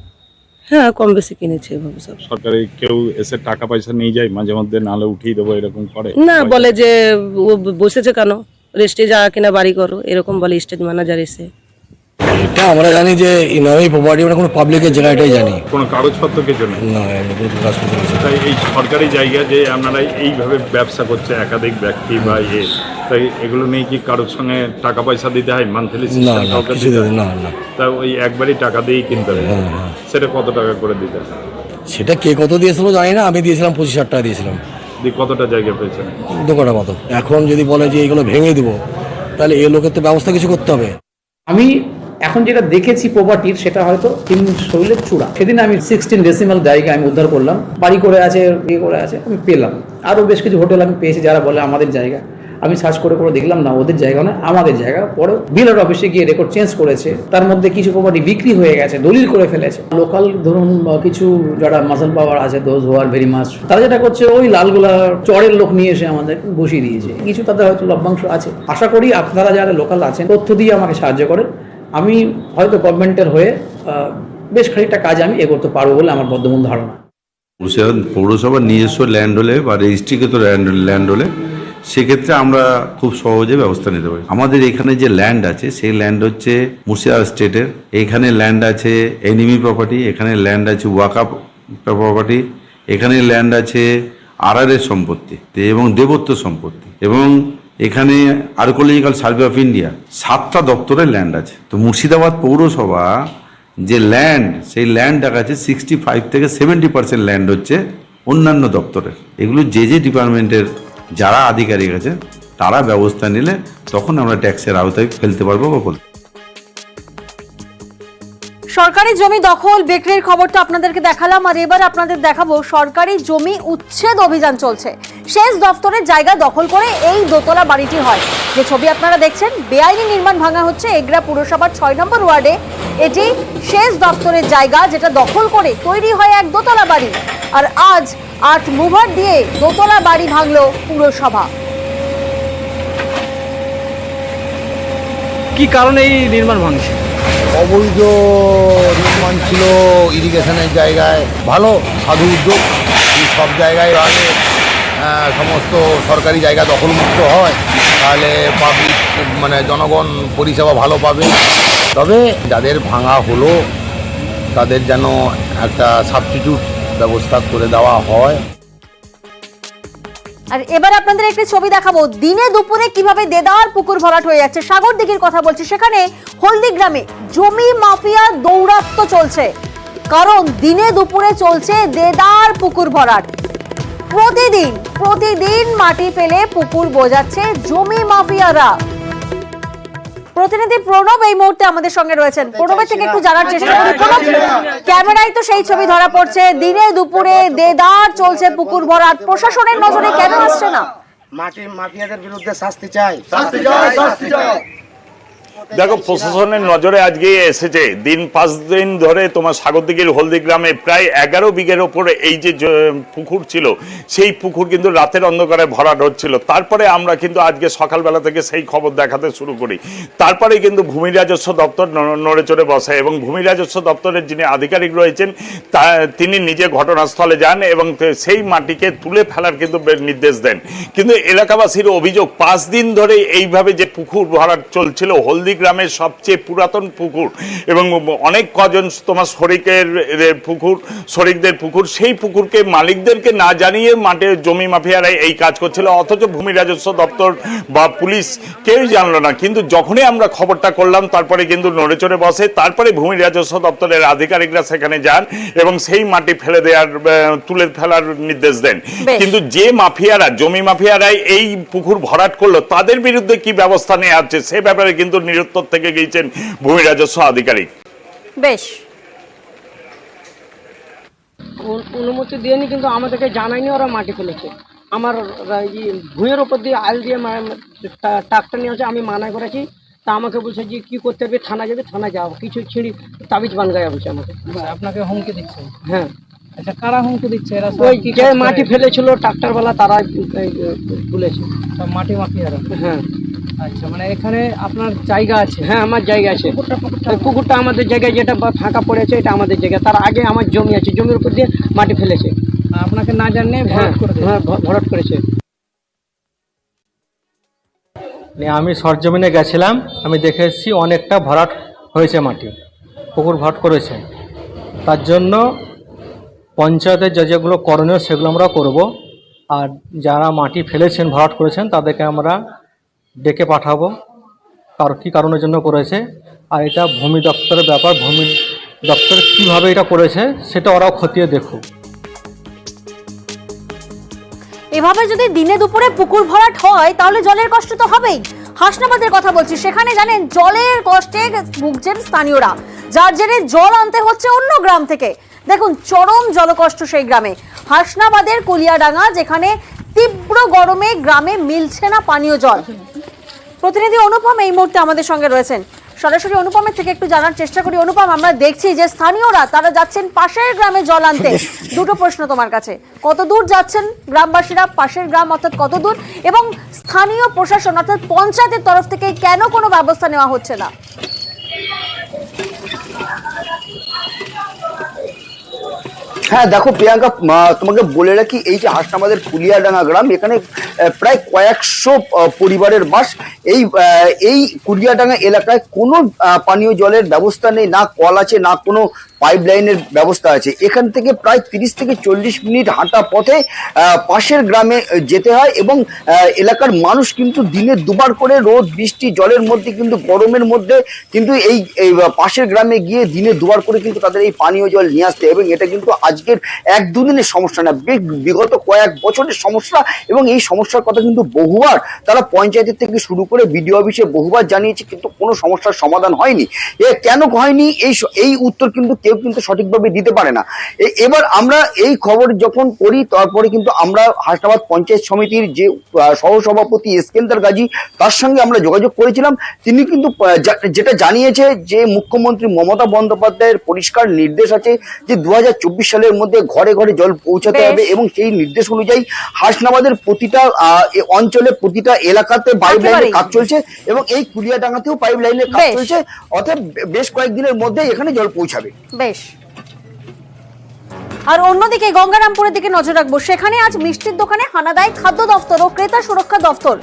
Speaker 10: হ্যাঁ, কম বেশি কিনেছে এভাবে সব।
Speaker 1: সরকারি কেউ এসে টাকা পয়সা নিয়ে যায় মাঝে মধ্যে, নালে উঠিয়ে দেবো এরকম করে?
Speaker 10: না, বলে যে ও বসেছে কেন, রেস্টে যা কিনা বাড়ি করো, এরকম বলে স্টেট ম্যানেজার এসে।
Speaker 12: এটা আমরা জানি যে এই প্রপার্টি মানে কোনো পাবলিকের জায়গা, এটাই জানি।
Speaker 1: কোনো কাগজপত্র কিছু নেই?
Speaker 12: না,
Speaker 1: তাই এই সরকারি জায়গা যে আপনারা এইভাবে ব্যবসা করছে একাধিক ব্যক্তি বা তাই এগুলো নিয়ে কি কারোর সঙ্গে টাকা পয়সা দিতে হয় মান্থলি?
Speaker 12: না।
Speaker 1: তা ওই একবারই টাকা দিয়েই কিনতে হবে? সেটা কত টাকা করে দিতে হয়?
Speaker 12: সেটা কে কত দিয়েছিল জানি না, আমি দিয়েছিলাম 25,000 টাকা দিয়েছিলাম।
Speaker 1: কতটা জায়গা পেয়েছেন?
Speaker 12: 2 কাঠা মতো। এখন যদি বলে যে এইগুলো ভেঙে দিব, তাহলে এই লোকের তো ব্যবস্থা কিছু করতে হবে।
Speaker 13: আমি এখন যেটা দেখেছি প্রপার্টির, সেটা হয়তো 3 শৈলের চূড়া। সেদিন আমি 16 ডেসিমাল জায়গা আমি উদ্ধার করলাম, বাড়ি করে আছে, ইয়ে করে আছে, আমি পেলাম। আরও বেশ কিছু হোটেল আমি পেয়েছি যারা বলে আমাদের জায়গা। আমি সার্চ করে দেখলাম না, ওদের জায়গা নয়, আমাদের জায়গা। পরে বিএলআর অফিসে গিয়ে রেকর্ড চেঞ্জ করেছে, তার মধ্যে কিছু প্রপার্টি বিক্রি হয়ে গেছে, দলিল করে ফেলেছে। লোকাল ধরুন কিছু যারা মাসল পাওয়ার আছে, those who are very much, তারা যেটা করছে ওই লালগুলা চরের লোক নিয়ে এসে আমাদের বসিয়ে দিয়েছে। কিছু তাদের হয়তো লভ্যাংশ আছে। আশা করি আপনারা যারা লোকাল আছেন তথ্য দিয়ে আমাকে সাহায্য করেন, আমি হয়তো গভর্নমেন্টের হয়ে বেশ খানিকটা কাজ আমি এগোতে পারবো বলে আমার বদ্ধমূল ধারণা।
Speaker 25: পৌরসভার নিজস্ব ল্যান্ড হলে বা রেজিস্ট্রিকৃত ল্যান্ড হলে সেক্ষেত্রে আমরা খুব সহজে ব্যবস্থা নিতে পারি। আমাদের এখানে যে ল্যান্ড আছে সেই ল্যান্ড হচ্ছে মুর্শিদাবাদ স্টেটের। এখানে ল্যান্ড আছে এনিমি প্রপার্টি, এখানে ল্যান্ড আছে ওয়াকাফ প্রপার্টি, এখানে ল্যান্ড আছে আরআরের সম্পত্তি এবং দেবত্ব সম্পত্তি, এবং এখানে আর্কোলজিক্যাল সার্ভে অফ ইন্ডিয়া 7টা দপ্তরের ল্যান্ড আছে। তো মুর্শিদাবাদ পৌরসভা যে ল্যান্ড, সেই ল্যান্ড দেখা যাচ্ছে 65 থেকে 70% ল্যান্ড হচ্ছে অন্যান্য দপ্তরের। এগুলো যে ডিপার্টমেন্টের যারা আধিকারিক আছে তারা ব্যবস্থা নিলে তখন আমরা ট্যাক্সের আওতায় ফেলতে পারবো বা বলতে।
Speaker 2: সরকারি জমি দখল বিক্রির খবর তো আপনাদেরকে দেখালাম, আর এবার আপনাদের দেখাবো সরকারি জমি উচ্ছেদ অভিযান চলছে। শেষ দপ্তরের জায়গা দখল করে এই দোতলা বাড়িটি হয়। যে ছবি আপনারা দেখছেন, বেআইনি নির্মাণ ভাঙা হচ্ছে এগরা পুরসভার 6 নম্বর ওয়ার্ডে। এটি শেষ দপ্তরের জায়গা, যেটা দখল করে তৈরি হয় এক দোতলা বাড়ি। আর আজ 8 মুভার দিয়ে দোতলা বাড়ি ভাঙলো পুরসভা।
Speaker 5: কি কারণে এই নির্মাণ ভাঙছে?
Speaker 12: অবৈধ নির্মাণ ছিল ইরিগেশনের জায়গায়। ভালো সাধু উদ্যোগ, সব জায়গায় আগে সমস্ত সরকারি জায়গা দখলমুক্ত হয়, তাহলে পাবলিক মানে জনগণ পরিষেবা ভালো পাবে। তবে যাদের ভাঙা হলো তাদের যেন একটা সাবস্টিটিউট ব্যবস্থা করে দেওয়া হয়।
Speaker 2: আর এবার আপনাদের একটি ছবি দেখাবো, দিনে দুপুরে কিভাবে দেদার পুকুর ভরাট হয়ে যাচ্ছে। সাগর দিঘির কথা বলছি, সেখানে হলদিগ্রামে জমি মাফিয়া দৌরাত্ম্য চলছে, কারণ দিনে দুপুরে চলছে দেদার পুকুর ভরাট। প্রতিদিন মাটি ফেলে পুকুর বোঝাচ্ছে জমি মাফিয়ারা। প্রতিনিধি প্রণব এই মুহূর্তে আমাদের সঙ্গে রয়েছেন, প্রণবের থেকে একটু জানার চেষ্টা করি। প্রণব, ক্যামেরায় তো সেই ছবি ধরা পড়ছে, দিনে দুপুরে দেদার চলছে পুকুর ভরাট, প্রশাসনের নজরে কেন আসছে না?
Speaker 12: মাটি মাফিয়াদের বিরুদ্ধে শাস্তি চাই।
Speaker 1: দেখো, প্রশাসনের নজরে আজকে এসেছে। 5 দিন ধরে তোমার সাগরদিঘির হলদিগ্রামে প্রায় 11 বিঘের ওপরে এই যে পুকুর ছিল, সেই পুকুর কিন্তু রাতের অন্ধকারে ভরাট হচ্ছিল। তারপরে আমরা কিন্তু আজকে সকালবেলা থেকে সেই খবর দেখাতে শুরু করি। তারপরে কিন্তু ভূমি রাজস্ব দপ্তর নড়ে চড়ে বসে এবং ভূমি রাজস্ব দপ্তরের যিনি আধিকারিক রয়েছেন তিনি নিজে ঘটনাস্থলে যান এবং সেই মাটিকে তুলে ফেলার কিন্তু নির্দেশ দেন। কিন্তু এলাকাবাসীর অভিযোগ, 5 দিন ধরে এইভাবে যে পুকুর ভরাট চলছিল, গ্রামের সবচেয়ে পুরাতন পুকুর এবং অনেক কজন তোমার শরিকদের পুকুর, সেই পুকুরকে মালিকদেরকে না জানিয়ে জমি মাফিয়ারা এই কাজ করছিল। অথচ ভূমি রাজস্ব দপ্তর বা পুলিশ কেউই জানলো না। কিন্তু যখনই আমরা খবরটা করলাম, তারপরে কিন্তু নড়ে চড়ে বসে। তারপরে ভূমি রাজস্ব দপ্তরের আধিকারিকরা সেখানে যান এবং সেই মাটি তুলে ফেলার নির্দেশ দেন। কিন্তু যে মাফিয়ারা, জমি মাফিয়ারাই এই পুকুর ভরাট করলো, তাদের বিরুদ্ধে কি ব্যবস্থা নেওয়া হচ্ছে সে ব্যাপারে কিন্তু নিরুত্তর থেকে গিয়েছেন ভূমি রাজস্ব আধিকারিক।
Speaker 15: বেশ, অনুমতি দিয়েনি, কিন্তু আমাদেরকে জানায়নি ওরা মাটি ফেলেছে। আমার ভূঁয়ের ওপর দিয়ে আইল দিয়ে ট্রাক্টর নিয়ে আসে, আমি মানা করেছি, তা আমাকে বলছে যে কি করতে হবে, থানা যাবে, থানা যাও, কিছু ছিঁড়ি তাবিজ বান গায়ে বলছে আমাকে।
Speaker 5: আপনাকে হুমকি দিচ্ছে?
Speaker 15: হ্যাঁ।
Speaker 5: আচ্ছা, কারা হুমকি দিচ্ছে? এরা
Speaker 15: ওই যে মাটি ফেলেছিল ট্রাক্টরওয়ালা, তারা তুলেছে,
Speaker 5: সব মাটি মাফিয়ারা?
Speaker 15: হ্যাঁ।
Speaker 5: আচ্ছা, মানে এখানে আপনার জায়গা আছে?
Speaker 15: হ্যাঁ, আমার জায়গা আছে। পুকুরটা আমাদের জায়গায়, যেটা ফাঁকা পড়েছে এটা আমাদের জায়গা। তার আগে আমার জমি আছে, জমির উপর দিয়ে মাটি ফেলেছে।
Speaker 5: আপনাকে না জানিয়ে
Speaker 15: ভরাট করেছে।
Speaker 5: আমি সরজমিনে গেছিলাম, আমি দেখে এসেছি অনেকটা ভরাট হয়েছে, মাটি পুকুর ভরাট করেছে। তার জন্য পঞ্চায়েতের যেগুলো করণীয় সেগুলো আমরা করব। আর যারা মাটি ফেলেছেন, ভরাট করেছেন, তাদেরকে আমরা ডেকে পাঠাবো কী কারণের জন্য করেছে। আর এটা ভূমি দপ্তরের ব্যাপার, ভূমি দপ্তর কীভাবে এটা করেছে সেটা ওরাও খতিয়ে দেখুক।
Speaker 2: এভাবে যদি দিনে দুপুরে পুকুর ভরাট হয় তাহলে জলের কষ্ট তো হবেই। হাসনাবাদের কথা বলছি, সেখানে জানেন জলের কষ্টে ভুগছেন স্থানীয়রা, যার জেরে জল আনতে হচ্ছে অন্য গ্রাম থেকে। দেখুন, চরম জলকষ্ট সেই গ্রামে, হাসনাবাদের কলিয়াডাঙ্গা, যেখানে তীব্র গরমে গ্রামে মিলছে না পানীয় জল। প্রতিনিধি অনুপম এই মুহূর্তে আমাদের সঙ্গে রয়েছেন, সরাসরি অনুপমের থেকে একটু জানার চেষ্টা করি। অনুপম, আমরা দেখছি যে স্থানীয়রা তারা যাচ্ছেন পাশের গ্রামে জল আনতে। দুটো প্রশ্ন তোমার কাছে, কত দূর যাচ্ছেন গ্রামবাসীরা, পাশের গ্রাম অর্থাৎ কত দূর, এবং স্থানীয় প্রশাসন অর্থাৎ পঞ্চায়েতের তরফ থেকে কেন কোনো ব্যবস্থা নেওয়া হচ্ছে না?
Speaker 4: হ্যাঁ দেখো প্রিয়াঙ্কা, তোমাকে বলে রাখি, এই যে হাসনাবাদের কুলিয়াডাঙ্গা গ্রাম, এখানে প্রায় কয়েকশো পরিবারের বাস। এই কুলিয়াডাঙ্গা এলাকায় কোনো পানীয় জলের ব্যবস্থা নেই, না কল আছে, না কোনো পাইপ লাইনের ব্যবস্থা আছে। এখান থেকে প্রায় 30 থেকে 40 মিনিট হাঁটা পথে পাশের গ্রামে যেতে হয় এবং এলাকার মানুষ কিন্তু দিনে দুবার করে রোদ বৃষ্টি জলের মধ্যে কিন্তু গরমের মধ্যে কিন্তু এই পাশের গ্রামে গিয়ে দিনে দুবার করে কিন্তু তাদের এই পানীয় জল নিয়ে আসতে। এবং এটা কিন্তু আজকের 1-2 দিনের সমস্যা না, বিগত কয়েক বছরের সমস্যা। এবং এই সমস্যার কথা কিন্তু বহুবার তারা পঞ্চায়েতের থেকে শুরু করে বিডিও অফিসে বহুবার জানিয়েছে, কিন্তু কোনো সমস্যার সমাধান হয়নি। কেন হয়নি এই উত্তর কিন্তু কেউ কিন্তু সঠিকভাবে দিতে পারে না। এবার আমরা এই খবর যখন করি, তারপরে কিন্তু আমরা হাসনাবাদ পঞ্চায়েত সমিতির যে সহসভাপতি ইস্কেন্দার গাজী, তার সঙ্গে আমরা যোগাযোগ করেছিলাম। তিনি কিন্তু যেটা জানিয়েছে যে মুখ্যমন্ত্রী মমতা বন্দ্যোপাধ্যায়ের পরিষ্কার নির্দেশ আছে যে 2024 সালের মধ্যে ঘরে ঘরে জল পৌঁছাতে হবে এবং সেই নির্দেশ অনুযায়ী হাসনাবাদের প্রতিটা অঞ্চলে, প্রতিটা এলাকাতে পাইপ লাইনের কাজ চলছে এবং এই কুলিয়াডাঙ্গাতেও পাইপ লাইনের কাজ চলছে। অর্থাৎ বেশ কয়েকদিনের মধ্যে এখানে জল পৌঁছাবে।
Speaker 2: বেশ। আর অন্যদিকে গঙ্গারামপুরের দিকে নজর রাখবো, সেখানে আজ মিষ্টির দোকানে হানা দেয় খাদ্য দফতর ও ক্রেতা সুরক্ষা দফতর।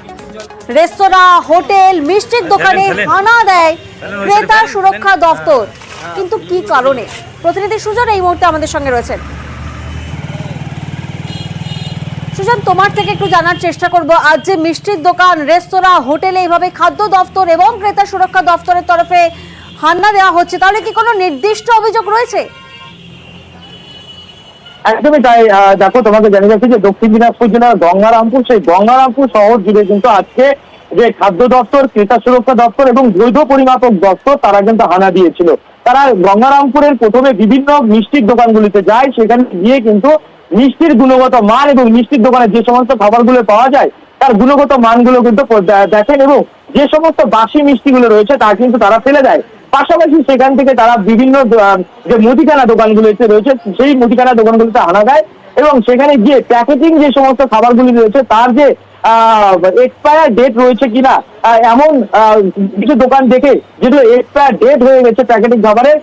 Speaker 2: রেস্তোরাঁ, হোটেল, মিষ্টির দোকানে হানা দেয় ক্রেতা সুরক্ষা দফতর, কিন্তু কি কারণে? প্রতিনিধি সুজন এই মুহূর্তে আমাদের সঙ্গে রয়েছেন। সুজন, তোমার থেকে একটু জানার চেষ্টা করব, আজ যে মিষ্টির দোকান, রেস্তোরাঁ, হোটেলে এইভাবে খাদ্য দফতর এবং ক্রেতা সুরক্ষা দফতরের তরফে হান্না দেওয়া হচ্ছে, তাহলে কি কোনো নির্দিষ্ট অভিযোগ রয়েছে?
Speaker 21: একদমই তাই। দেখো, তোমাকে জানিয়ে যাচ্ছি যে দক্ষিণ দিনাজপুর জেলার গঙ্গারামপুর, সেই গঙ্গারামপুর শহর জুড়ে কিন্তু আজকে যে খাদ্য দপ্তর, ক্রেতা সুরক্ষা দপ্তর এবং বৈধ পরিমাপক দপ্তর তারা কিন্তু হানা দিয়েছিল। তারা গঙ্গারামপুরের প্রথমে বিভিন্ন মিষ্টির দোকানগুলিতে যায়, সেখানে গিয়ে কিন্তু মিষ্টির গুণগত মান এবং মিষ্টির দোকানে যে সমস্ত খাবারগুলো পাওয়া যায় তার গুণগত মানগুলো কিন্তু দেখেন, এবং যে সমস্ত বাসি মিষ্টিগুলো রয়েছে তা কিন্তু তারা ফেলে দেয়। পাশাপাশি সেখান থেকে তারা বিভিন্ন যে মুদিখানা দোকানগুলিতে রয়েছে সেই মুদিখানা দোকানগুলিতে হানা দেয় এবং সেখানে গিয়ে প্যাকেজিং যে সমস্ত খাবারগুলি রয়েছে তার যে এক্সপায়ার ডেট রয়েছে কিনা এমন কিছু দোকান দেখে যেগুলো এক্সপায়ার ডেট হয়ে গেছে, প্যাকেটিং খাবারের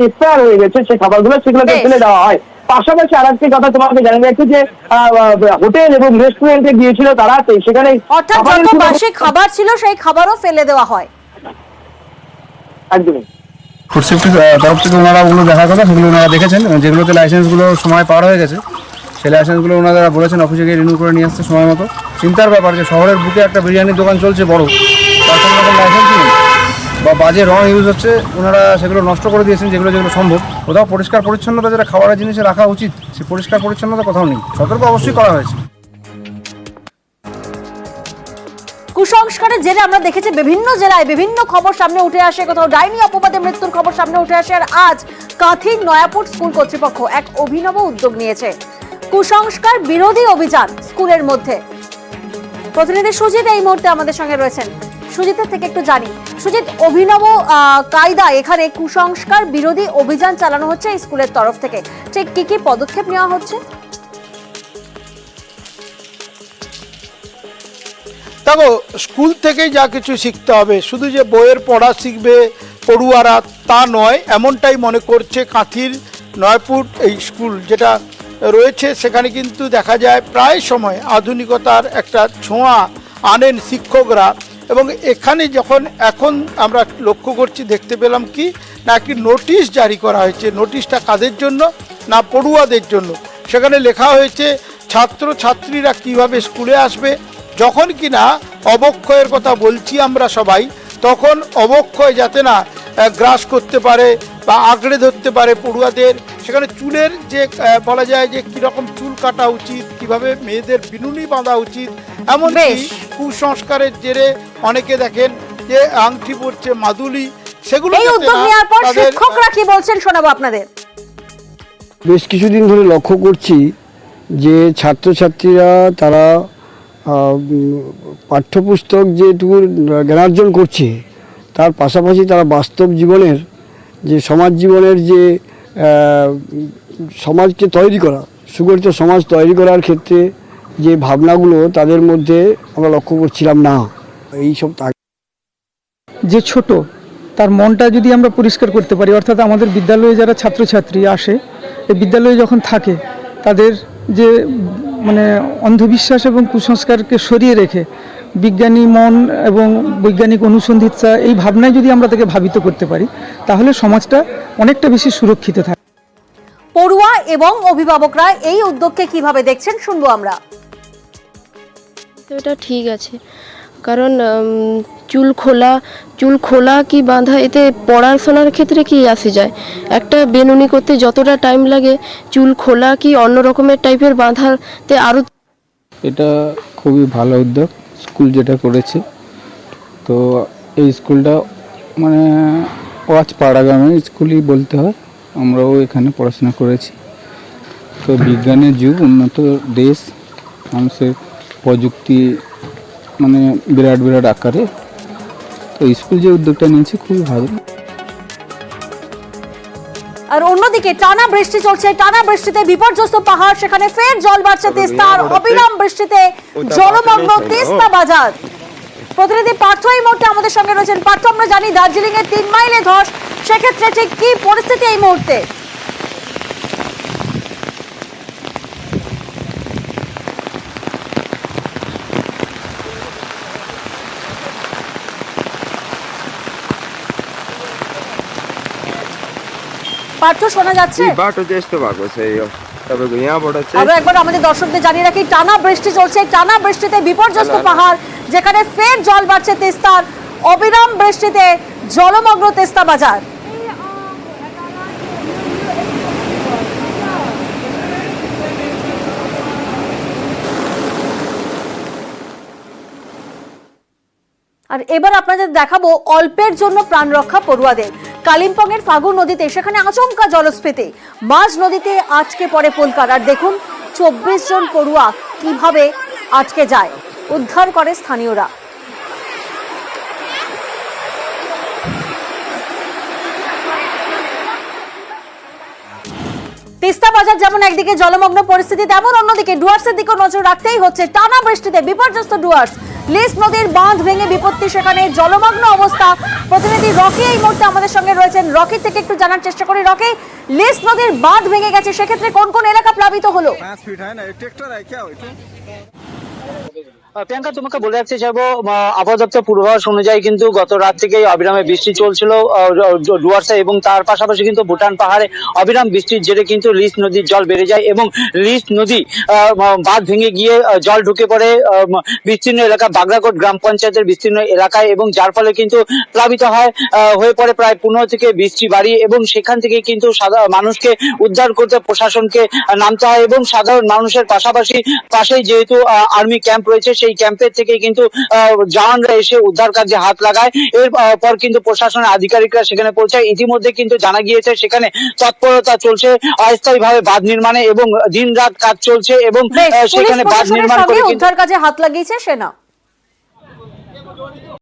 Speaker 21: এক্সপায়ার হয়ে গেছে সেই খাবারগুলো, সেগুলোকে ফেলে দেওয়া হয়। পাশাপাশি আর একটি কথা তোমাকে জানা যাচ্ছে যে হোটেল এবং রেস্টুরেন্টে গিয়েছিল তারা, সেখানে
Speaker 2: অর্থাৎ যত বাসি খাবার ছিল সেই খাবারও ফেলে দেওয়া হয়।
Speaker 21: একদমই
Speaker 5: ফুড সেফটি তরফ থেকে ওনারা ওগুলো দেখার কথা, সেগুলো ওনারা দেখেছেন, যেগুলোতে লাইসেন্সগুলো সময় পার হয়ে গেছে সেই লাইসেন্সগুলো ওনারা বলেছেন অফিসে গিয়ে রিনিউ করে নিয়ে আসতে সময় মতো। চিন্তার ব্যাপার যে শহরের বুকে একটা বিরিয়ানির দোকান চলছে বড়, তার কোনো রকম লাইসেন্স নেই বা বাজে রং ইউজ হচ্ছে, ওনারা সেগুলো নষ্ট করে দিয়েছেন যেগুলো সম্ভব। কোথাও পরিষ্কার পরিচ্ছন্নতা যেটা খাবারের জিনিসে রাখা উচিত, সে পরিষ্কার পরিচ্ছন্নতা কোথাও নেই। সতর্ক অবশ্যই করা হয়েছে।
Speaker 2: কুসংস্কারের জেরে আমরা দেখেছি বিভিন্ন জেলায় বিভিন্ন খবর সামনে উঠে আসে, কোথাও ডাইনি অপবাদে মৃত্যুর খবর সামনে উঠে আসে। আর আজ কাঁথির নয়াপুর স্কুল কর্তৃপক্ষ এক অভিনব উদ্যোগ নিয়েছে, কুসংস্কার বিরোধী অভিযান স্কুলের মধ্যে। প্রতিনিধি সুজিত এই মুহূর্তে আমাদের সঙ্গে রয়েছেন, সুজিতের থেকে একটু জানি। সুজিত, অভিনব কায়দা এখানে কুসংস্কার বিরোধী অভিযান চালানো হচ্ছে এই স্কুলের তরফ থেকে, ঠিক কি কি পদক্ষেপ নেওয়া হচ্ছে?
Speaker 3: দেখো, স্কুল থেকেই যা কিছু শিখতে হবে, শুধু যে বইয়ের পড়া শিখবে পড়ুয়ারা তা নয়, এমনটাই মনে করছে কাঁথির নয়পুর এই স্কুল যেটা রয়েছে। সেখানে কিন্তু দেখা যায় প্রায় সময় আধুনিকতার একটা ছোঁয়া আনেন শিক্ষকরা, এবং এখানে এখন আমরা লক্ষ্য করছি, দেখতে পেলাম কি না একটি নোটিশ জারি করা হয়েছে। নোটিশটা কাদের জন্য না পড়ুয়াদের জন্য। সেখানে লেখা হয়েছে ছাত্রছাত্রীরা কিভাবে স্কুলে আসবে, যখন কিনা অবক্ষয়ের কথা বলছি আমরা সবাই, তখন অবক্ষয় যাতে না গ্রাস করতে পারে বা আঁকড়ে ধরতে পারে পড়ুয়াদের। সেখানে চুলের যে বলা যায় যে কীরকম চুল কাটা উচিত, কিভাবে মেয়েদের বিনুনি বাঁধা উচিত, এমনকি কুসংস্কারের জেরে অনেকে দেখেন যে আংটি পরছে, মাদুলি, সেগুলো
Speaker 2: শিক্ষকরা কি বলছেন শোনাবো আপনাদের।
Speaker 14: বেশ কিছুদিন ধরে লক্ষ্য করছি যে ছাত্রছাত্রীরা তারা পাঠ্যপুস্তক যেটুকু জ্ঞানার্জন করছে তার পাশাপাশি তারা বাস্তব জীবনের যে সমাজ জীবনের যে সমাজকে তৈরি করা, সুগঠিত সমাজ তৈরি করার ক্ষেত্রে যে ভাবনাগুলো তাদের মধ্যে আমরা লক্ষ্য করছিলাম না। এইসব
Speaker 5: যে ছোট তার মনটা যদি আমরা পরিষ্কার করতে পারি, অর্থাৎ আমাদের বিদ্যালয়ে যারা ছাত্রছাত্রী আসে, এই বিদ্যালয়ে যখন থাকে তাদের যে অন্ধবিশ্বাস এবং কুসংস্কারকে সরিয়ে রেখে বিজ্ঞানী মন এবং বৈজ্ঞানিক অনুসন্ধিৎসা এই ভাবনায় যদি আমরা তাকে ভাবিত করতে পারি, তাহলে সমাজটা অনেকটা বেশি সুরক্ষিত থাকে।
Speaker 2: পড়ুয়া এবং অভিভাবকরা এই উদ্যোগকে কিভাবে দেখছেন শুনবো আমরা।
Speaker 16: এটা ঠিক আছে, কারণ চুল খোলা কি বাঁধা, এতে পড়াশোনার ক্ষেত্রে কি আসে যায়? একটা বেনুনি করতে যতটা টাইম লাগে, চুল খোলা কি অন্য রকমের টাইপের বাঁধাতে আরো।
Speaker 17: এটা খুবই ভালো উদ্যোগ স্কুল যেটা করেছে। তো এই স্কুলটা ওয়াচ পাড়াগ্রামের স্কুলই বলতে হয়, আমরাও এখানে পড়াশোনা করেছি। তো বিজ্ঞানের যুগ, উন্নত দেশ, মানুষের প্রযুক্তি বিরাট বিরাট আকারে। তো স্কুল যে উদ্যোগটা নিয়েছে খুবই ভালো।
Speaker 2: আর অন্যদিকে টানা বৃষ্টি চলছে, টানা বৃষ্টিতে বিপর্যস্ত পাহাড়, সেখানে ফের জল বাড়ছে তিস্তার, অবিরাম বৃষ্টিতে জলমগ্ন তিস্তা বাজার। প্রতিনিধি পার্থ এই মুহূর্তে আমাদের সঙ্গে রয়েছেন। পার্থ, আমরা জানি দার্জিলিং এর 3 মাইলে ধস, সেক্ষেত্রে ঠিক কি পরিস্থিতি এই মুহূর্তে? এবার তো শোনা যাচ্ছে।
Speaker 7: বাটো চেষ্টা করছে তবে ইয়া পড়ছে।
Speaker 2: আরো একবার আমাদের দর্শকদের জানিয়ে রাখি, টানা বৃষ্টি চলছে। টানা বৃষ্টিতে বিপর্যস্ত পাহাড়, যেখানে ফের জল বাড়ছে তিস্তার। অবিরাম বৃষ্টিতে জলমগ্ন তিস্তা বাজার। আর এবার আপনাদের দেখাবো অল্পের জন্য প্রাণ রক্ষা পড়ুয়াদের। কালিম্পং এর ফাগু নদীতে সেখানে আচমকা জলস্ফীতি, মাঝ নদীতে আটকে পড়ে পুলকার। আর দেখুন 24 জন পড়ুয়া কিভাবে আটকে যায়, উদ্ধার করে স্থানীয়রা। তিস্তা বাজার যেমন একদিকে জলমগ্ন পরিস্থিতি, তেমন অন্যদিকে ডুয়ার্সের দিকে নজর রাখতেই হচ্ছে। টানা বৃষ্টিতে বিপর্যস্ত ডুয়ার্স, লিস নদীর বাঁধ ভেঙে বিপত্তি, সেখানে জলমগ্ন অবস্থা। প্রতিনিধি রকি এই মুহূর্তে আমাদের সঙ্গে রয়েছেন, রকি থেকে একটু জানার চেষ্টা করি। রকি, লিস নদীর বাঁধ ভেঙে গেছে, সেক্ষেত্রে কোন কোন এলাকা প্লাবিত হলো?
Speaker 15: প্রিয়াঙ্কা, তোমাকে বলে রাখতে চাইবো, আবহাওয়া দপ্তর পূর্বাভাস অনুযায়ী কিন্তু গত রাত থেকে অবিরামে বৃষ্টি চলছিল ডুয়ার্সে, এবং তার পাশাপাশি কিন্তু ভুটান পাহাড়ে অবিরাম বৃষ্টির জেরে কিন্তু লিস নদীর জল বেড়ে যায় এবং লিস নদী বাঁধ ভেঙে গিয়ে জল ঢুকে পড়ে বিস্তীর্ণ এলাকা বাগরাকোট গ্রাম পঞ্চায়েতের বিস্তীর্ণ এলাকায়, এবং যার ফলে কিন্তু প্লাবিত হয়ে পড়ে প্রায় 15 থেকে 20টি বাড়ি, এবং সেখান থেকে কিন্তু সাধারণ মানুষকে উদ্ধার করতে প্রশাসনকে নামতে হয়। এবং সাধারণ মানুষের পাশাপাশি পাশেই যেহেতু আর্মি ক্যাম্প রয়েছে, সেই ক্যাম্পের থেকে কিন্তু জওয়ানরা এসে উদ্ধার কার্যে হাত লাগায়। এরপর কিন্তু প্রশাসনের আধিকারিকরা সেখানে পৌঁছায়। ইতিমধ্যে কিন্তু জানা গিয়েছে সেখানে তৎপরতা চলছে অস্থায়ীভাবে বাঁধ নির্মাণে, এবং দিন রাত কাজ চলছে, এবং সেখানে বাঁধ নির্মাণ করে
Speaker 2: উদ্ধার কাজে হাত লাগিয়েছে সেনা।